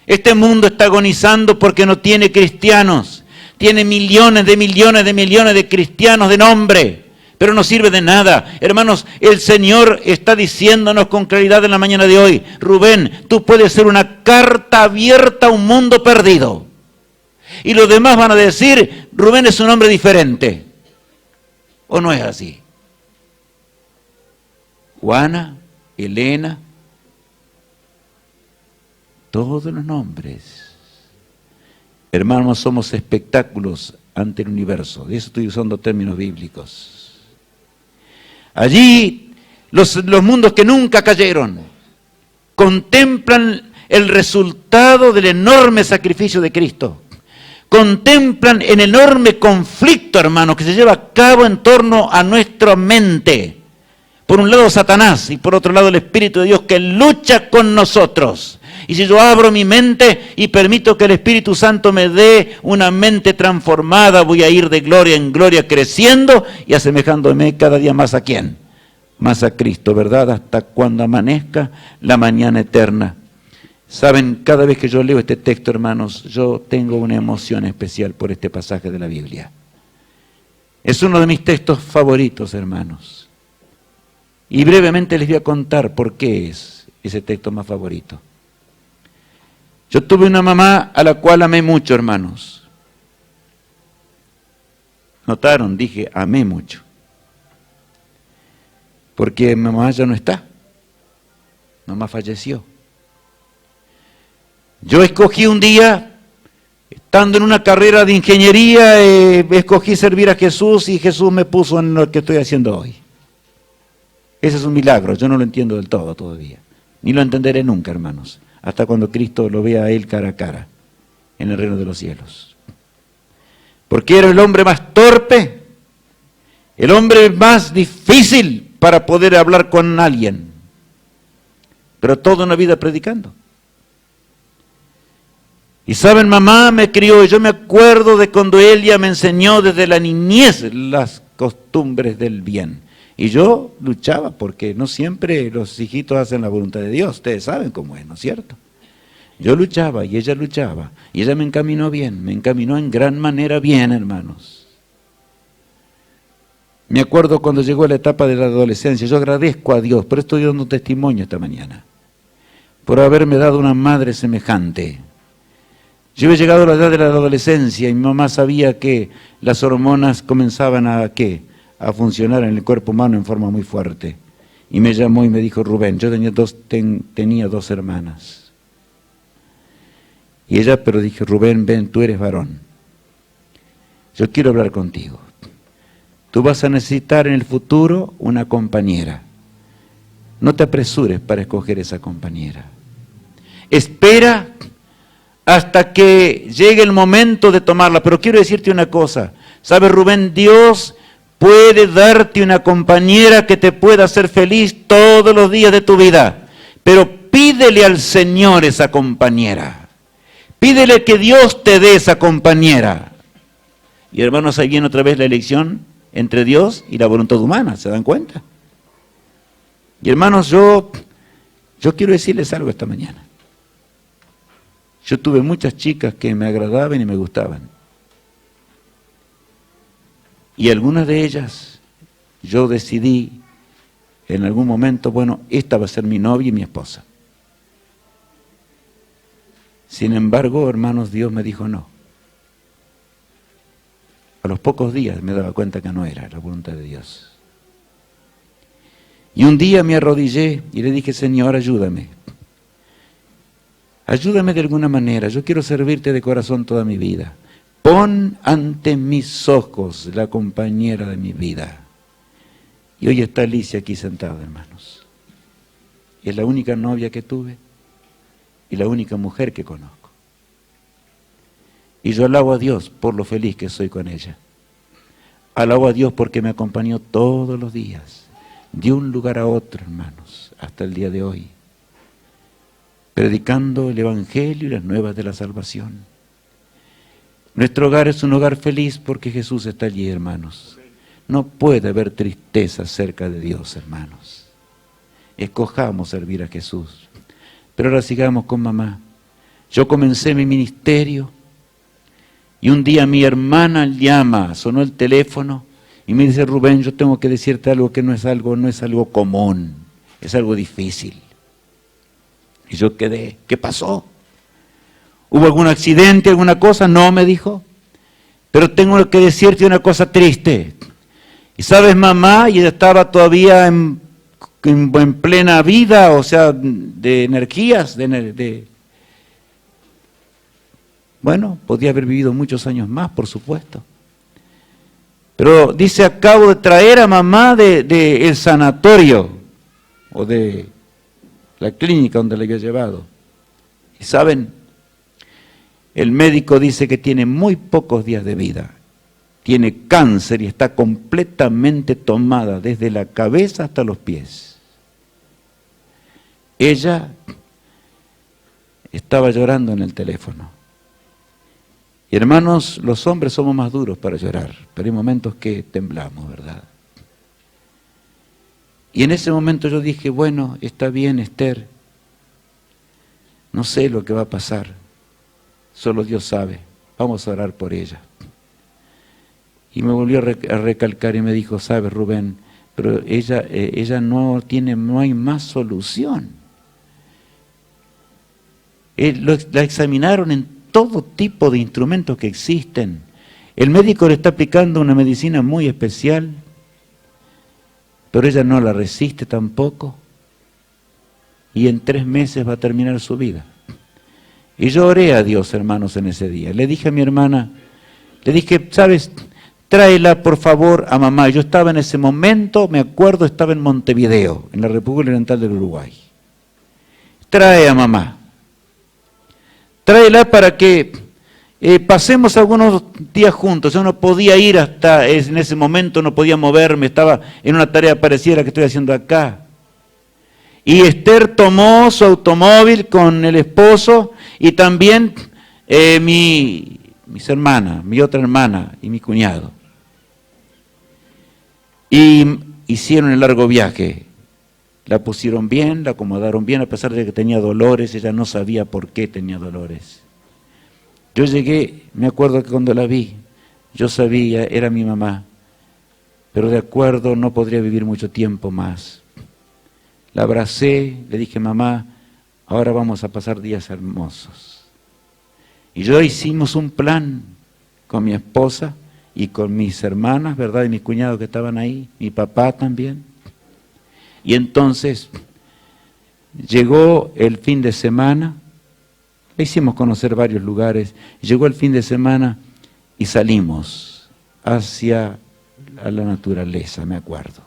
Este mundo está agonizando porque no tiene cristianos. Tiene millones de cristianos de nombre, pero no sirve de nada. Hermanos, el Señor está diciéndonos con claridad en la mañana de hoy: Rubén, tú puedes ser una carta abierta a un mundo perdido. Y los demás van a decir, Rubén es un hombre diferente. ¿O no es así? Juana, Elena, todos los nombres. Hermanos, somos espectáculos ante el universo. De eso estoy usando términos bíblicos. Allí, los mundos que nunca cayeron contemplan el resultado del enorme sacrificio de Cristo. Contemplan el enorme conflicto, hermanos, que se lleva a cabo en torno a nuestra mente. Por un lado Satanás y por otro lado el Espíritu de Dios que lucha con nosotros. Y si yo abro mi mente y permito que el Espíritu Santo me dé una mente transformada, voy a ir de gloria en gloria creciendo y asemejándome cada día más a ¿quién? Más a Cristo, ¿verdad? Hasta cuando amanezca la mañana eterna. Saben, cada vez que yo leo este texto, hermanos, yo tengo una emoción especial por este pasaje de la Biblia. Es uno de mis textos favoritos, hermanos. Y brevemente les voy a contar por qué es ese texto más favorito. Yo tuve una mamá a la cual amé mucho, hermanos. ¿Notaron? Dije, amé mucho. Porque mamá ya no está. Mamá falleció. Yo escogí un día, estando en una carrera de ingeniería, escogí servir a Jesús y Jesús me puso en lo que estoy haciendo hoy. Ese es un milagro, yo no lo entiendo del todo todavía. Ni lo entenderé nunca, hermanos, hasta cuando Cristo lo vea a Él cara a cara, en el reino de los cielos. Porque era el hombre más torpe, el hombre más difícil para poder hablar con alguien, pero toda una vida predicando. Y saben, mamá me crió, y yo me acuerdo de cuando ella me enseñó desde la niñez las costumbres del bien. Y yo luchaba, porque no siempre los hijitos hacen la voluntad de Dios, ustedes saben cómo es, ¿no es cierto? Yo luchaba y ella luchaba, y ella me encaminó bien, me encaminó en gran manera bien, hermanos. Me acuerdo cuando llegó la etapa de la adolescencia, yo agradezco a Dios, pero estoy dando testimonio esta mañana, por haberme dado una madre semejante. Yo he llegado a la edad de la adolescencia y mi mamá sabía que las hormonas comenzaban a funcionar en el cuerpo humano en forma muy fuerte. Y me llamó y me dijo, Rubén, yo tenía dos hermanas. Y ella, pero dije, Rubén, ven, tú eres varón. Yo quiero hablar contigo. Tú vas a necesitar en el futuro una compañera. No te apresures para escoger esa compañera. Espera hasta que llegue el momento de tomarla. Pero quiero decirte una cosa. ¿Sabes, Rubén? Dios puede darte una compañera que te pueda hacer feliz todos los días de tu vida. Pero pídele al Señor esa compañera. Pídele que Dios te dé esa compañera. Y hermanos, ahí viene otra vez la elección entre Dios y la voluntad humana. ¿Se dan cuenta? Y hermanos, yo quiero decirles algo esta mañana. Yo tuve muchas chicas que me agradaban y me gustaban. Y algunas de ellas, yo decidí en algún momento, bueno, esta va a ser mi novia y mi esposa. Sin embargo, hermanos, Dios me dijo no. A los pocos días me daba cuenta que no era la voluntad de Dios. Y un día me arrodillé y le dije, Señor, ayúdame. Ayúdame de alguna manera, yo quiero servirte de corazón toda mi vida. Pon ante mis ojos la compañera de mi vida. Y hoy está Alicia aquí sentada, hermanos. Es la única novia que tuve y la única mujer que conozco. Y yo alabo a Dios por lo feliz que soy con ella. Alabo a Dios porque me acompañó todos los días, de un lugar a otro, hermanos, hasta el día de hoy, predicando el Evangelio y las nuevas de la salvación. Nuestro hogar es un hogar feliz porque Jesús está allí, hermanos. No puede haber tristeza cerca de Dios, hermanos. Escojamos servir a Jesús. Pero ahora sigamos con mamá. Yo comencé mi ministerio y un día mi hermana llama, sonó el teléfono y me dice, Rubén, yo tengo que decirte algo que no es algo común, es algo difícil. Y yo quedé, ¿qué pasó? ¿Hubo algún accidente, alguna cosa? No, me dijo. Pero tengo que decirte una cosa triste. Y sabes, mamá, y ella estaba todavía en plena vida, o sea, de energías, bueno, podía haber vivido muchos años más, por supuesto. Pero dice, acabo de traer a mamá de el sanatorio, o de la clínica donde le había llevado. Y saben, el médico dice que tiene muy pocos días de vida. Tiene cáncer y está completamente tomada desde la cabeza hasta los pies. Ella estaba llorando en el teléfono. Y hermanos, los hombres somos más duros para llorar, pero hay momentos que temblamos, ¿verdad? Y en ese momento yo dije, bueno, está bien, Esther, no sé lo que va a pasar, solo Dios sabe, vamos a orar por ella. Y me volvió a recalcar y me dijo, sabes, Rubén, pero ella no hay más solución. La examinaron en todo tipo de instrumentos que existen. El médico le está aplicando una medicina muy especial, pero ella no la resiste tampoco. Y en 3 meses va a terminar su vida. Y yo oré a Dios, hermanos, en ese día. Le dije a mi hermana, le dije, ¿sabes? Tráela por favor a mamá. Yo estaba en ese momento, me acuerdo, estaba en Montevideo, en la República Oriental del Uruguay. Trae a mamá. Tráela para que pasemos algunos días juntos. Yo no podía ir hasta, en ese momento no podía moverme, estaba en una tarea parecida a la que estoy haciendo acá. Y Esther tomó su automóvil con el esposo y también mis hermanas, mi otra hermana y mi cuñado. Y hicieron el largo viaje. La pusieron bien, la acomodaron bien, a pesar de que tenía dolores, ella no sabía por qué tenía dolores. Yo llegué, me acuerdo que cuando la vi, yo sabía, era mi mamá, pero de acuerdo no podría vivir mucho tiempo más. La abracé, le dije, mamá, ahora vamos a pasar días hermosos. Y yo hicimos un plan con mi esposa y con mis hermanas, ¿verdad? Y mis cuñados que estaban ahí, mi papá también. Y entonces llegó el fin de semana, le hicimos conocer varios lugares, llegó el fin de semana y salimos hacia la naturaleza, me acuerdo.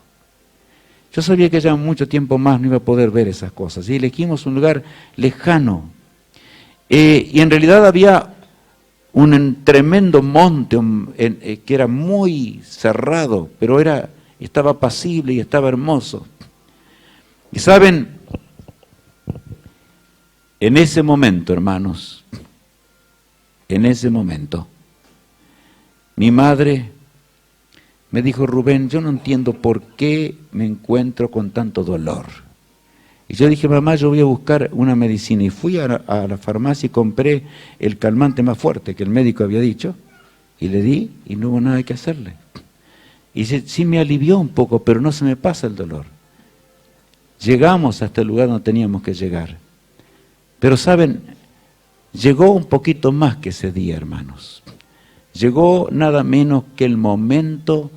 Yo sabía que ya mucho tiempo más no iba a poder ver esas cosas y elegimos un lugar lejano. Y en realidad había un tremendo monte que era muy cerrado, pero estaba apacible y estaba hermoso. Y saben, en ese momento, hermanos, en ese momento, mi madre me dijo, Rubén, yo no entiendo por qué me encuentro con tanto dolor. Y yo dije, mamá, yo voy a buscar una medicina. Y fui a la farmacia y compré el calmante más fuerte que el médico había dicho. Y le di y no hubo nada que hacerle. Y sí me alivió un poco, pero no se me pasa el dolor. Llegamos hasta el lugar donde teníamos que llegar. Pero saben, llegó un poquito más que ese día, hermanos. Llegó nada menos que el momento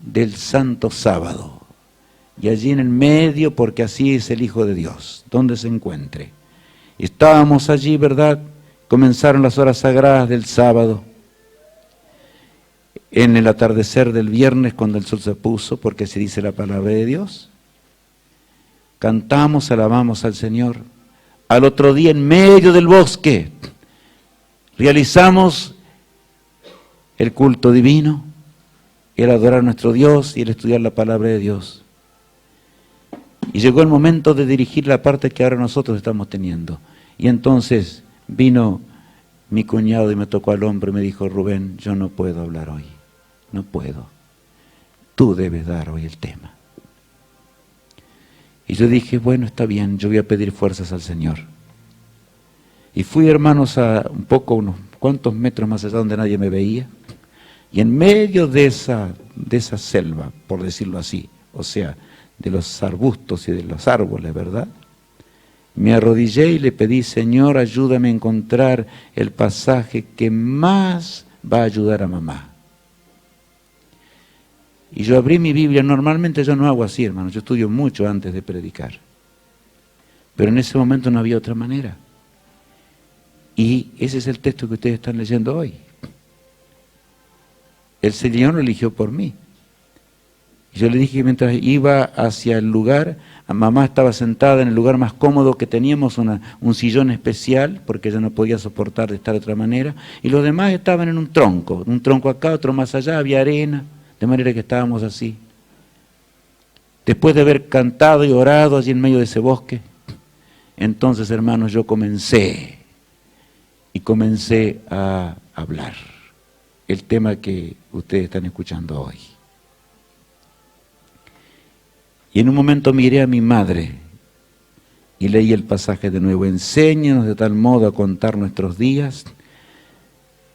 del Santo Sábado. y allí en el medio, porque así es el Hijo de Dios, donde se encuentre. Estábamos allí, ¿verdad? Comenzaron las horas sagradas del sábado, en el atardecer del viernes, cuando el sol se puso, porque se dice la palabra de Dios. Cantamos, alabamos al Señor. Al otro día, en medio del bosque, realizamos el culto divino, el adorar a nuestro Dios y el estudiar la palabra de Dios. Y llegó el momento de dirigir la parte que ahora nosotros estamos teniendo. Y entonces vino mi cuñado y me tocó al hombro y me dijo: Rubén, yo no puedo hablar hoy, no puedo. Tú debes dar hoy el tema. Y yo dije: bueno, está bien, yo voy a pedir fuerzas al Señor. Y fui, hermanos, a un poco, unos cuantos metros más allá donde nadie me veía. Y en medio de esa selva, por decirlo así, o sea, de los arbustos y de los árboles, ¿verdad? Me arrodillé y le pedí: Señor, ayúdame a encontrar el pasaje que más va a ayudar a mamá. Y yo abrí mi Biblia. Normalmente yo no hago así, hermano, yo estudio mucho antes de predicar. Pero en ese momento no había otra manera. Y ese es el texto que ustedes están leyendo hoy. El Señor lo eligió por mí. Y yo le dije que mientras iba hacia el lugar, mamá estaba sentada en el lugar más cómodo que teníamos, un sillón especial, porque ella no podía soportar de estar de otra manera, y los demás estaban en un tronco acá, otro más allá, había arena, de manera que estábamos así. Después de haber cantado y orado allí en medio de ese bosque, entonces, hermanos, yo comencé a hablar el tema que ustedes están escuchando hoy. Y en un momento miré a mi madre y leí el pasaje de nuevo: enséñanos de tal modo a contar nuestros días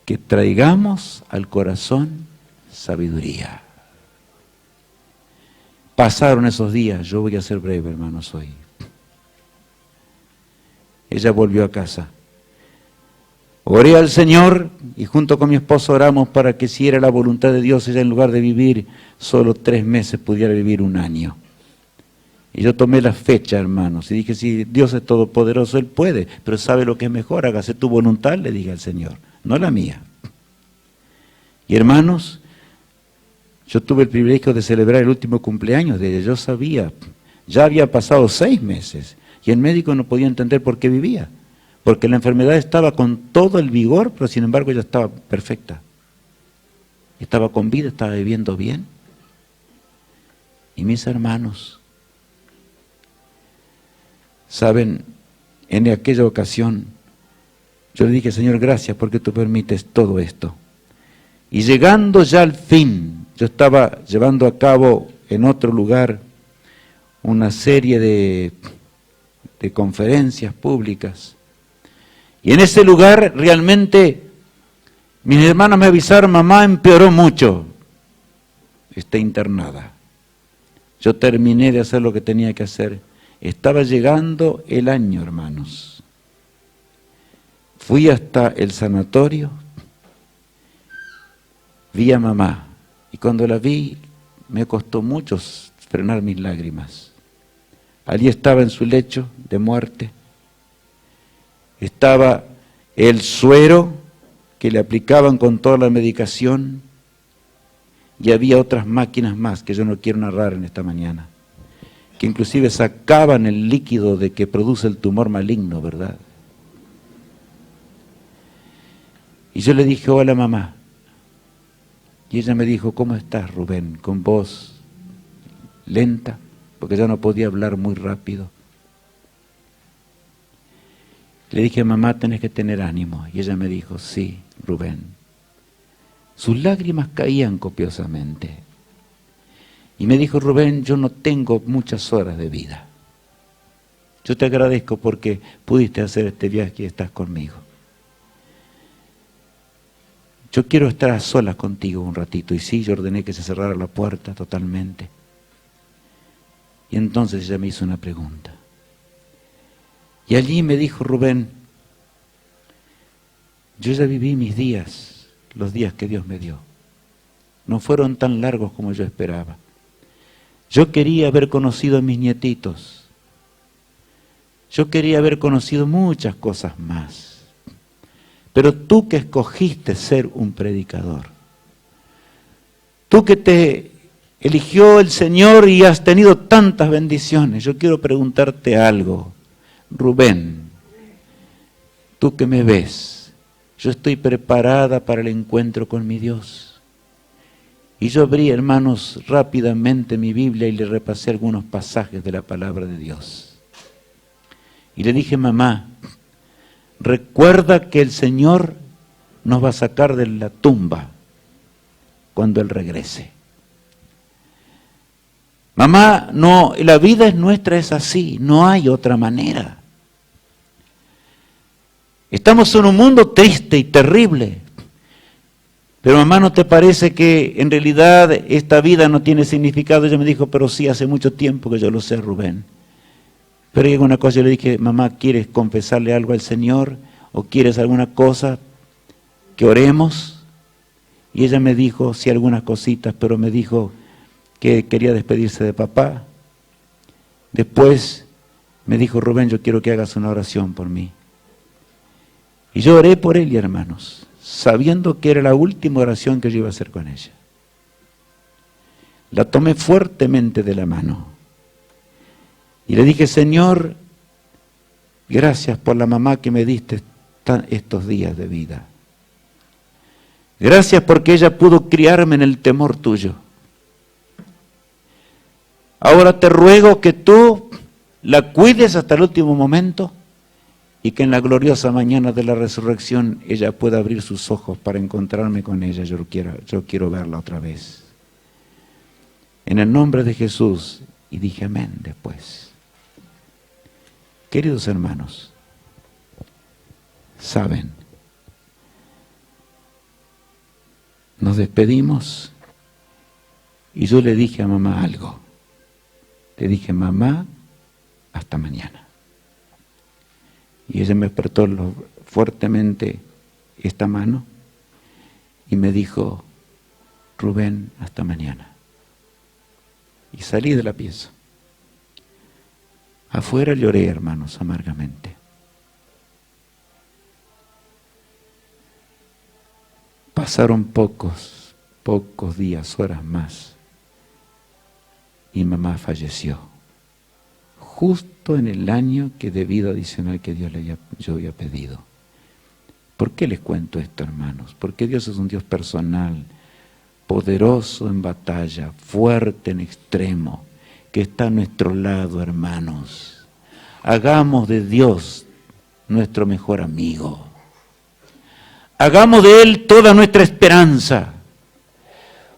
que traigamos al corazón sabiduría. Pasaron esos días, yo voy a ser breve, hermanos, hoy. Ella volvió a casa. Oré al Señor y junto con mi esposo oramos para que, si era la voluntad de Dios, ella en lugar de vivir solo 3 meses pudiera vivir 1 año. Y yo tomé la fecha, hermanos, y dije: si Dios es todopoderoso, Él puede, pero sabe lo que es mejor, hágase tu voluntad, le dije al Señor, no la mía. Y hermanos, yo tuve el privilegio de celebrar el último cumpleaños de ella. Yo sabía, ya había pasado 6 meses, y el médico no podía entender por qué vivía, porque la enfermedad estaba con todo el vigor, pero sin embargo ella estaba perfecta. Estaba con vida, estaba viviendo bien. Y mis hermanos, saben, en aquella ocasión yo le dije: Señor, gracias porque tú permites todo esto. Y llegando ya al fin, yo estaba llevando a cabo en otro lugar una serie de conferencias públicas. Y en ese lugar realmente mis hermanos me avisaron: mamá empeoró mucho, está internada. Yo terminé de hacer lo que tenía que hacer. Estaba llegando el año, hermanos. Fui hasta el sanatorio, vi a mamá, y cuando la vi me costó mucho frenar mis lágrimas. Allí estaba en su lecho de muerte, estaba el suero que le aplicaban con toda la medicación, y había otras máquinas más que yo no quiero narrar en esta mañana, que inclusive sacaban el líquido de que produce el tumor maligno, ¿verdad? Y yo le dije: hola, mamá. Y ella me dijo: ¿cómo estás, Rubén? Con voz lenta, porque ya no podía hablar muy rápido. Le dije: mamá, tenés que tener ánimo. Y ella me dijo: sí, Rubén. Sus lágrimas caían copiosamente. Y me dijo: Rubén, yo no tengo muchas horas de vida. Yo te agradezco porque pudiste hacer este viaje y estás conmigo. Yo quiero estar a solas contigo un ratito. Y sí, yo ordené que se cerrara la puerta totalmente. Y entonces ella me hizo una pregunta. Y allí me dijo: Rubén, yo ya viví mis días, los días que Dios me dio. No fueron tan largos como yo esperaba. Yo quería haber conocido a mis nietitos. Yo quería haber conocido muchas cosas más. Pero tú que escogiste ser un predicador, tú que te eligió el Señor y has tenido tantas bendiciones, yo quiero preguntarte algo. Rubén, tú que me ves, yo estoy preparada para el encuentro con mi Dios. Y yo abrí, hermanos, rápidamente mi Biblia y le repasé algunos pasajes de la palabra de Dios. Y le dije, mamá, recuerda que el Señor nos va a sacar de la tumba cuando Él regrese. Mamá, no, la vida nuestra es así, no hay otra manera. Estamos en un mundo triste y terrible. Pero mamá, ¿no te parece que en realidad esta vida no tiene significado? Ella me dijo, pero sí, hace mucho tiempo que yo lo sé, Rubén. Pero llegó una cosa, yo le dije, mamá, ¿quieres confesarle algo al Señor? ¿O quieres alguna cosa que oremos? Y ella me dijo, sí, algunas cositas, pero me dijo que quería despedirse de papá. Después me dijo, Rubén, yo quiero que hagas una oración por mí. Y yo oré por ella, hermanos, sabiendo que era la última oración que yo iba a hacer con ella. La tomé fuertemente de la mano. Y le dije, Señor, gracias por la mamá que me diste estos días de vida. Gracias porque ella pudo criarme en el temor tuyo. Ahora te ruego que tú la cuides hasta el último momento y que en la gloriosa mañana de la resurrección ella pueda abrir sus ojos para encontrarme con ella. Yo quiero verla otra vez. En el nombre de Jesús. Y dije amén después. Queridos hermanos, saben, nos despedimos y yo le dije a mamá algo. Le dije, mamá, hasta mañana. Y ella me apretó fuertemente esta mano y me dijo, Rubén, hasta mañana. Y salí de la pieza. Afuera lloré, hermanos, amargamente. Pasaron pocos días, horas más, y mamá falleció, justo en el año que de vida adicional que yo había pedido. ¿Por qué les cuento esto, hermanos? Porque Dios es un Dios personal, poderoso en batalla, fuerte en extremo, que está a nuestro lado, hermanos. Hagamos de Dios nuestro mejor amigo. Hagamos de Él toda nuestra esperanza.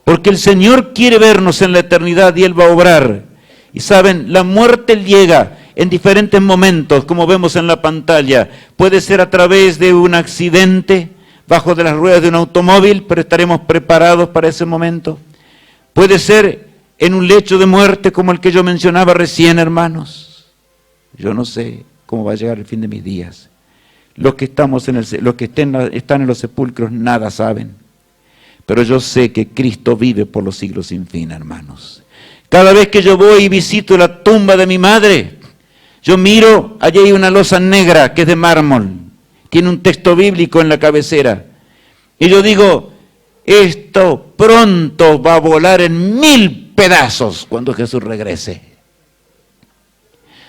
Porque el Señor quiere vernos en la eternidad y Él va a obrar. Y saben, la muerte llega en diferentes momentos, como vemos en la pantalla. Puede ser a través de un accidente, bajo de las ruedas de un automóvil, pero estaremos preparados para ese momento. Puede ser en un lecho de muerte como el que yo mencionaba recién, hermanos. Yo no sé cómo va a llegar el fin de mis días. Los que están en los sepulcros nada saben. Pero yo sé que Cristo vive por los siglos sin fin, hermanos. Cada vez que yo voy y visito la tumba de mi madre, yo miro, allí hay una losa negra que es de mármol. Tiene un texto bíblico en la cabecera. Y yo digo, esto pronto va a volar en 1000 pedazos cuando Jesús regrese.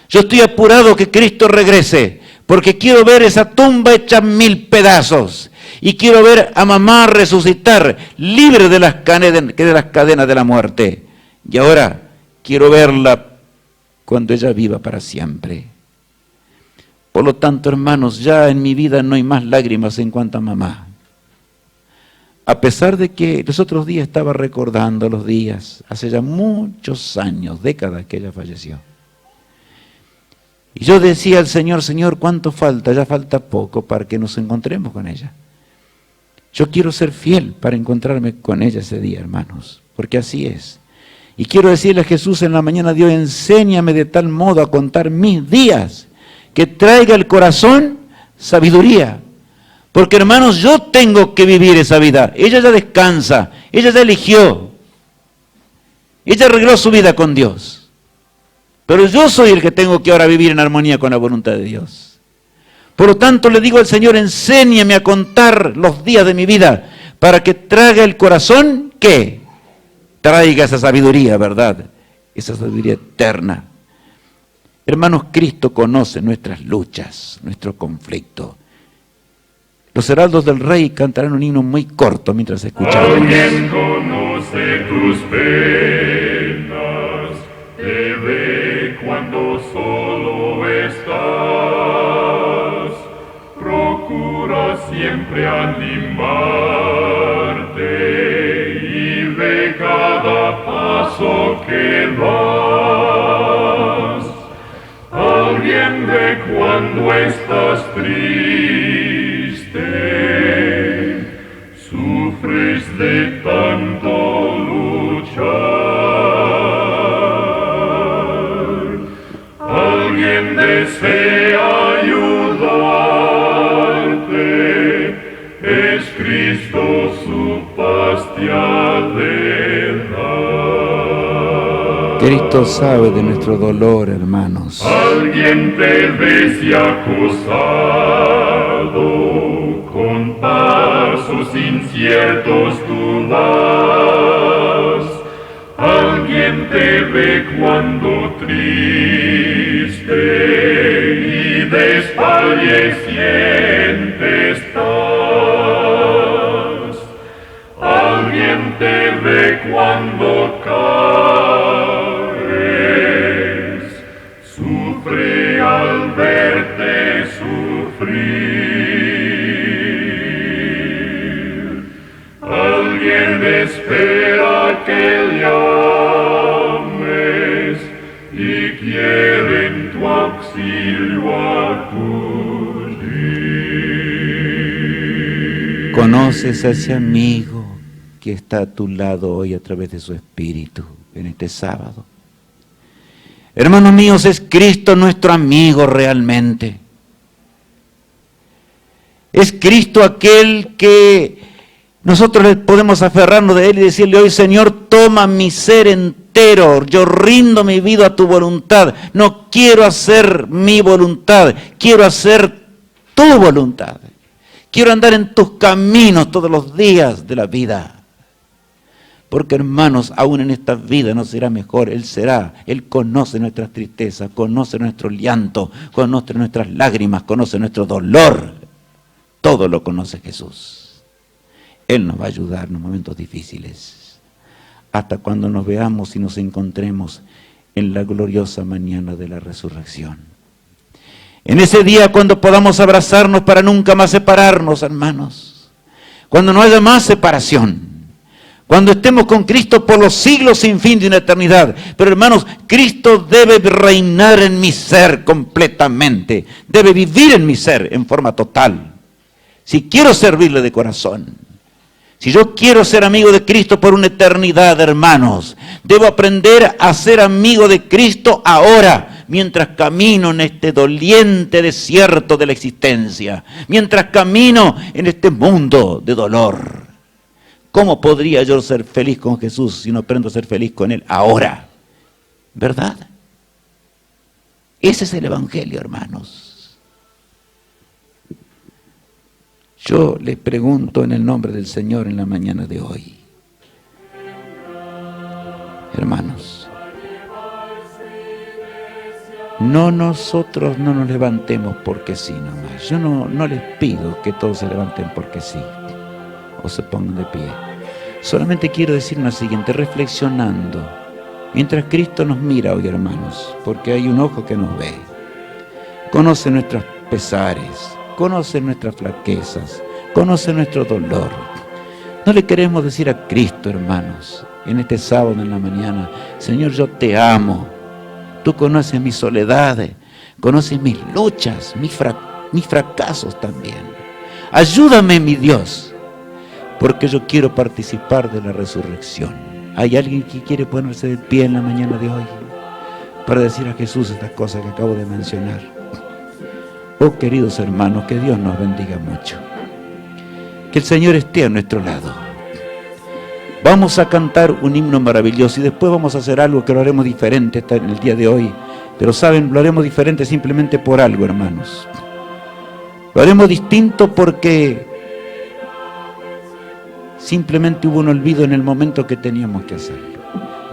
Yo estoy apurado que Cristo regrese, porque quiero ver esa tumba hecha en 1000 pedazos. Y quiero ver a mamá resucitar, libre de las cadenas de la muerte. Y ahora quiero verla cuando ella viva para siempre. Por lo tanto, hermanos, ya en mi vida no hay más lágrimas en cuanto a mamá. A pesar de que los otros días estaba recordando los días, hace ya muchos años, décadas que ella falleció. Y yo decía al Señor, Señor, ¿cuánto falta? Ya falta poco para que nos encontremos con ella. Yo quiero ser fiel para encontrarme con ella ese día, hermanos, porque así es. Y quiero decirle a Jesús en la mañana de hoy, enséñame de tal modo a contar mis días, que traiga al corazón sabiduría. Porque, hermanos, yo tengo que vivir esa vida. Ella ya descansa, ella ya eligió. Ella arregló su vida con Dios. Pero yo soy el que tengo que ahora vivir en armonía con la voluntad de Dios. Por lo tanto, le digo al Señor, enséñame a contar los días de mi vida para que traiga el corazón, ¿qué? Traiga esa sabiduría, ¿verdad? Esa sabiduría eterna. Hermanos, Cristo conoce nuestras luchas, nuestro conflicto. Los heraldos del Rey cantarán un himno muy corto mientras escuchamos. Alguien conoce tus penas, te ve cuando solo estás, procura siempre animarte y ve cada paso que das. Alguien ve cuando estás triste, sufres de tanto luchar. Alguien desea ayudarte, es Cristo, su paz te ha de dar. Cristo sabe de nuestro dolor, hermanos. Alguien te ves y acosado, con pasos inciertos tú vas. Alguien te ve cuando triste y desfalleciente estás. Alguien te ve cuando caes, sufre al verte sufrir. Alguien espera que le ames y quiere en tu auxilio acudir. Conoces a ese amigo que está a tu lado hoy a través de su Espíritu en este sábado. Hermanos míos, es Cristo nuestro amigo realmente. Es Cristo aquel que nosotros le podemos aferrarnos de Él y decirle hoy, Señor, toma mi ser entero, yo rindo mi vida a tu voluntad, no quiero hacer mi voluntad, quiero hacer tu voluntad. Quiero andar en tus caminos todos los días de la vida. Porque hermanos, aún en esta vida no será mejor, Él será. Él conoce nuestras tristezas, conoce nuestro llanto, conoce nuestras lágrimas, conoce nuestro dolor. Todo lo conoce Jesús. Él nos va a ayudar en los momentos difíciles. Hasta cuando nos veamos y nos encontremos en la gloriosa mañana de la resurrección. En ese día cuando podamos abrazarnos para nunca más separarnos, hermanos. Cuando no haya más separación. Cuando estemos con Cristo por los siglos sin fin de una eternidad. Pero hermanos, Cristo debe reinar en mi ser completamente. Debe vivir en mi ser en forma total. Si quiero servirle de corazón. Si yo quiero ser amigo de Cristo por una eternidad, hermanos, debo aprender a ser amigo de Cristo ahora, mientras camino en este doliente desierto de la existencia, mientras camino en este mundo de dolor. ¿Cómo podría yo ser feliz con Jesús si no aprendo a ser feliz con Él ahora? ¿Verdad? Ese es el Evangelio, hermanos. Yo les pregunto en el nombre del Señor en la mañana de hoy. Hermanos, nosotros no nos levantemos porque sí nomás. Yo no les pido que todos se levanten porque sí o se pongan de pie. Solamente quiero decir una siguiente, reflexionando. Mientras Cristo nos mira hoy, hermanos, porque hay un ojo que nos ve. Conoce nuestros pesares, conoce nuestras flaquezas, conoce nuestro dolor. No le queremos decir a Cristo, hermanos, en este sábado en la mañana, Señor, yo te amo. Tú conoces mis soledades, conoces mis luchas, mis fracasos también. Ayúdame, mi Dios, porque yo quiero participar de la resurrección. ¿Hay alguien que quiere ponerse de pie en la mañana de hoy para decir a Jesús estas cosas que acabo de mencionar? Oh, queridos hermanos, que Dios nos bendiga mucho. Que el Señor esté a nuestro lado. Vamos a cantar un himno maravilloso y después vamos a hacer algo que lo haremos diferente en el día de hoy. Pero saben, lo haremos diferente simplemente por algo, hermanos. Lo haremos distinto porque simplemente hubo un olvido en el momento que teníamos que hacerlo.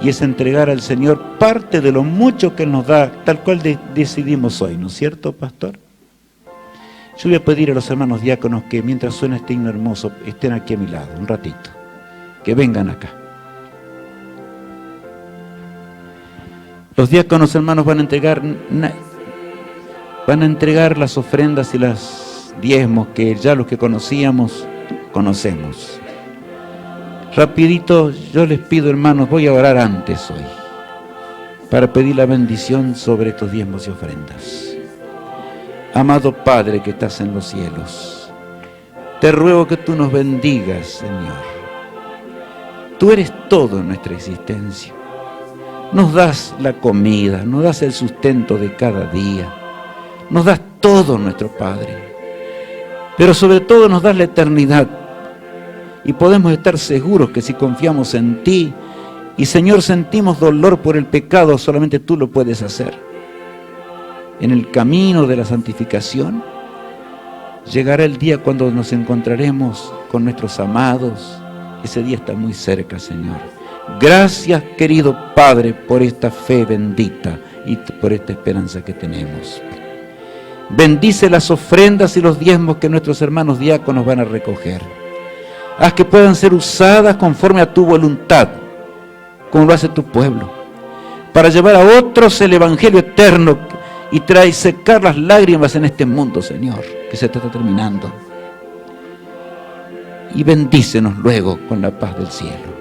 Y es entregar al Señor parte de lo mucho que nos da, tal cual decidimos hoy, ¿no es cierto, pastor? Yo voy a pedir a los hermanos diáconos que mientras suena este himno hermoso, estén aquí a mi lado, un ratito. Que vengan acá. Los diáconos, hermanos, van a entregar las ofrendas y las diezmos que ya los que conocemos. Rapidito, yo les pido, hermanos, voy a orar antes hoy, para pedir la bendición sobre estos diezmos y ofrendas. Amado Padre que estás en los cielos, te ruego que tú nos bendigas, Señor. Tú eres todo en nuestra existencia. Nos das la comida, nos das el sustento de cada día. Nos das todo, nuestro Padre. Pero sobre todo nos das la eternidad. Y podemos estar seguros que si confiamos en ti y, Señor, sentimos dolor por el pecado, solamente tú lo puedes hacer. En el camino de la santificación, llegará el día cuando nos encontraremos con nuestros amados. Ese día está muy cerca, Señor. Gracias, querido Padre, por esta fe bendita y por esta esperanza que tenemos. Bendice las ofrendas y los diezmos que nuestros hermanos diáconos van a recoger. Haz que puedan ser usadas conforme a tu voluntad, como lo hace tu pueblo, para llevar a otros el Evangelio eterno y secar las lágrimas en este mundo, Señor, que se te está terminando. Y bendícenos luego con la paz del cielo.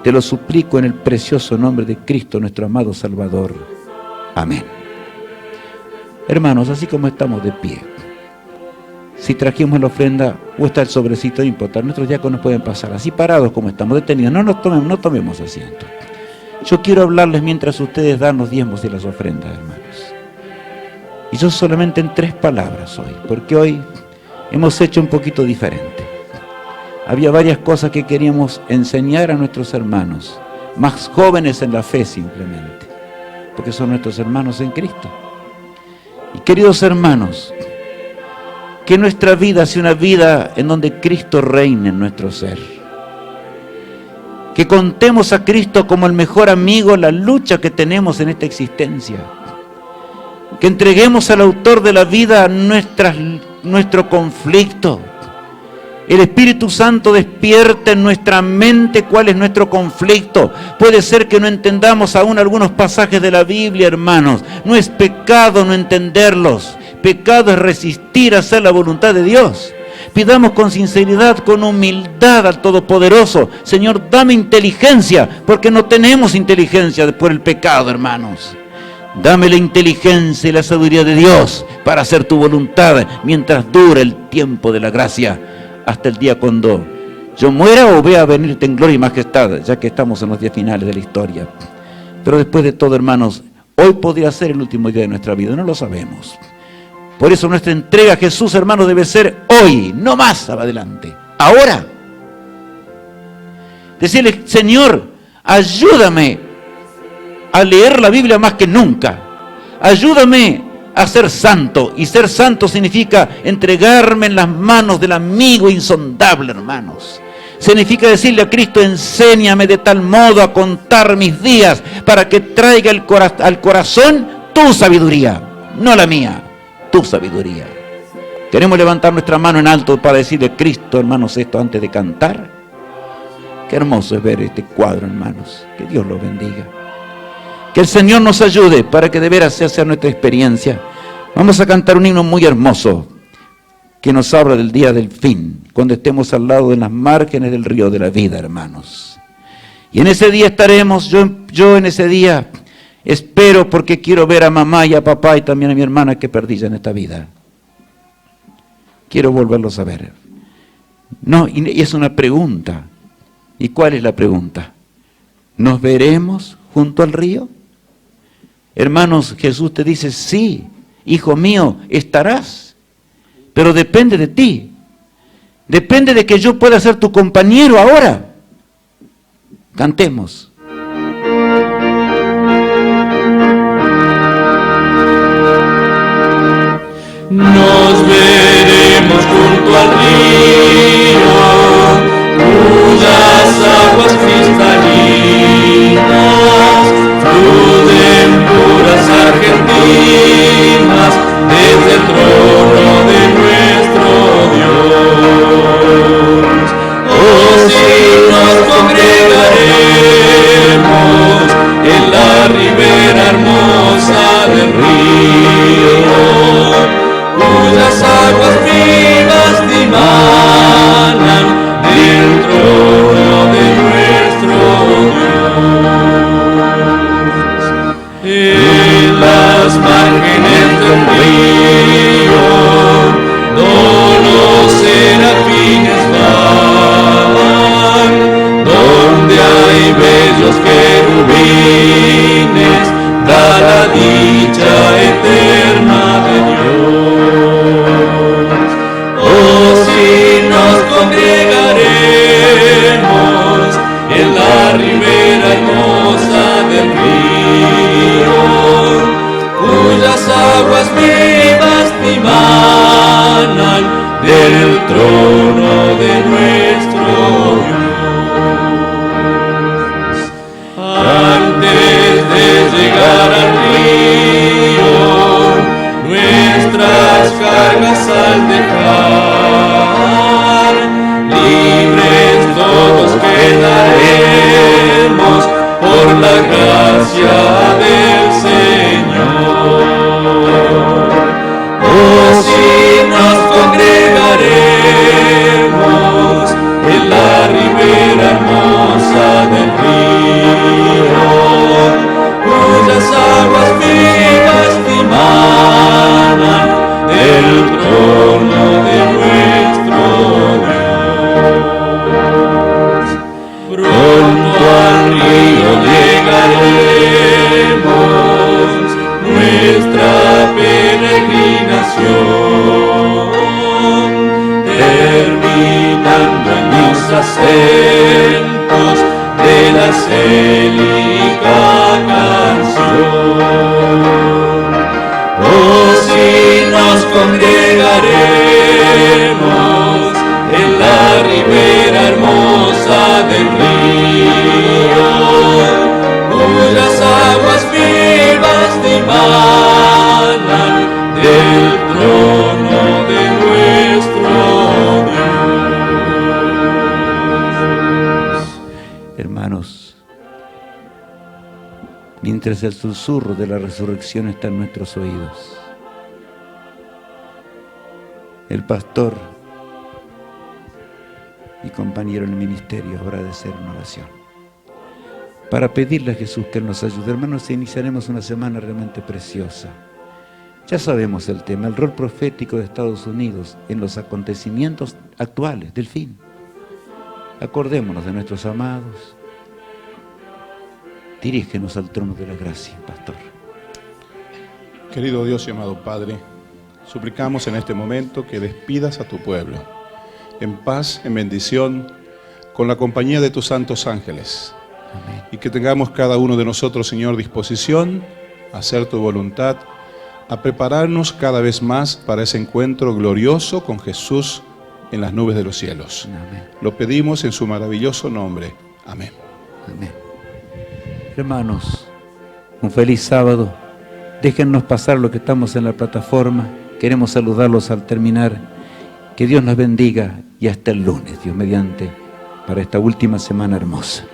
Te lo suplico en el precioso nombre de Cristo, nuestro amado Salvador. Amén. Hermanos, así como estamos de pie, si trajimos la ofrenda o está el sobrecito, no importa, nuestros diáconos pueden pasar así parados como estamos, detenidos. No tomemos asiento. Yo quiero hablarles mientras ustedes dan los diezmos y las ofrendas, hermanos. Y yo solamente en 3 palabras hoy, porque hoy hemos hecho un poquito diferente. Había varias cosas que queríamos enseñar a nuestros hermanos, más jóvenes en la fe simplemente, porque son nuestros hermanos en Cristo. Y queridos hermanos, que nuestra vida sea una vida en donde Cristo reine en nuestro ser. Que contemos a Cristo como el mejor amigo en la lucha que tenemos en esta existencia. Que entreguemos al autor de la vida nuestro conflicto. El Espíritu Santo despierta en nuestra mente cuál es nuestro conflicto. Puede ser que no entendamos aún algunos pasajes de la Biblia, hermanos. No es pecado no entenderlos. Pecado es resistir a hacer la voluntad de Dios. Pidamos con sinceridad, con humildad al Todopoderoso: Señor, dame inteligencia, porque no tenemos inteligencia por el pecado, hermanos. Dame la inteligencia y la sabiduría de Dios para hacer tu voluntad mientras dure el tiempo de la gracia, hasta el día cuando yo muera o vea venirte en gloria y majestad, ya que estamos en los días finales de la historia. Pero después de todo, hermanos, hoy podría ser el último día de nuestra vida, no lo sabemos. Por eso nuestra entrega a Jesús, hermanos, debe ser hoy, no más adelante, ahora. Decirle: Señor, ayúdame a leer la Biblia más que nunca. Ayúdame a ser santo. Y ser santo significa entregarme en las manos del amigo insondable, hermanos. Significa decirle a Cristo: enséñame de tal modo a contar mis días para que traiga al corazón tu sabiduría, no la mía, tu sabiduría. Queremos levantar nuestra mano en alto para decirle: Cristo, hermanos, esto antes de cantar. Qué hermoso es ver este cuadro, hermanos. Que Dios los bendiga. Que el Señor nos ayude para que de veras sea nuestra experiencia. Vamos a cantar un himno muy hermoso que nos habla del día del fin, cuando estemos al lado de las márgenes del río de la vida, hermanos. Y en ese día estaremos, yo en ese día espero, porque quiero ver a mamá y a papá y también a mi hermana que perdí ya en esta vida. Quiero volverlos a ver. No, y es una pregunta. ¿Y cuál es la pregunta? ¿Nos veremos junto al río? Hermanos, Jesús te dice: sí, hijo mío, estarás. Pero depende de ti. Depende de que yo pueda ser tu compañero ahora. Cantemos. Nos veremos junto al río, cuyas aguas cristalinas fluyen puras argentinas desde el trono de nuestro Dios. Oh, si nos congregaremos en la ribera hermosa del río, cuyas aguas vivas dimanan del trono de nuestro Dios. En las márgenes del río, los serafines van, donde hay bellos querubines, da la dicha eterna de Dios. Oh, si nos congregaremos en la ribera hermosa del río, cuyas aguas vivas dimanan del trono de nuestro Dios. Antes de llegar al río, nuestras cargas al dejar, libres todos quedaremos por la gracia del Señor. Oh, si nos congregaremos en la ribera hermosa del río, cuyas aguas vivas dimanan del trono de nuestro Dios. Pronto al río llegaremos, nuestra peregrinación, terminando en los acentos de la célica canción. Oh, si nos congregaremos en la ribera hermosa del río, cuyas aguas vivas dimanan del trono de nuestro Dios. Hermanos, mientras el susurro de la resurrección está en nuestros oídos, el pastor y compañero en el ministerio habrá de hacer una oración para pedirle a Jesús que nos ayude. Hermanos, iniciaremos una semana realmente preciosa. Ya sabemos el tema, el rol profético de Estados Unidos en los acontecimientos actuales del fin. Acordémonos de nuestros amados. Dirígenos al trono de la gracia, pastor. Querido Dios y amado Padre, suplicamos en este momento que despidas a tu pueblo en paz, en bendición, con la compañía de tus santos ángeles. Amén. Y que tengamos cada uno de nosotros, Señor, disposición a hacer tu voluntad, a prepararnos cada vez más para ese encuentro glorioso con Jesús en las nubes de los cielos. Amén. Lo pedimos en su maravilloso nombre. Amén. Amén. Hermanos, un feliz sábado. Déjennos pasar lo que estamos en la plataforma. Queremos saludarlos al terminar. Que Dios nos bendiga y hasta el lunes, Dios mediante, para esta última semana hermosa.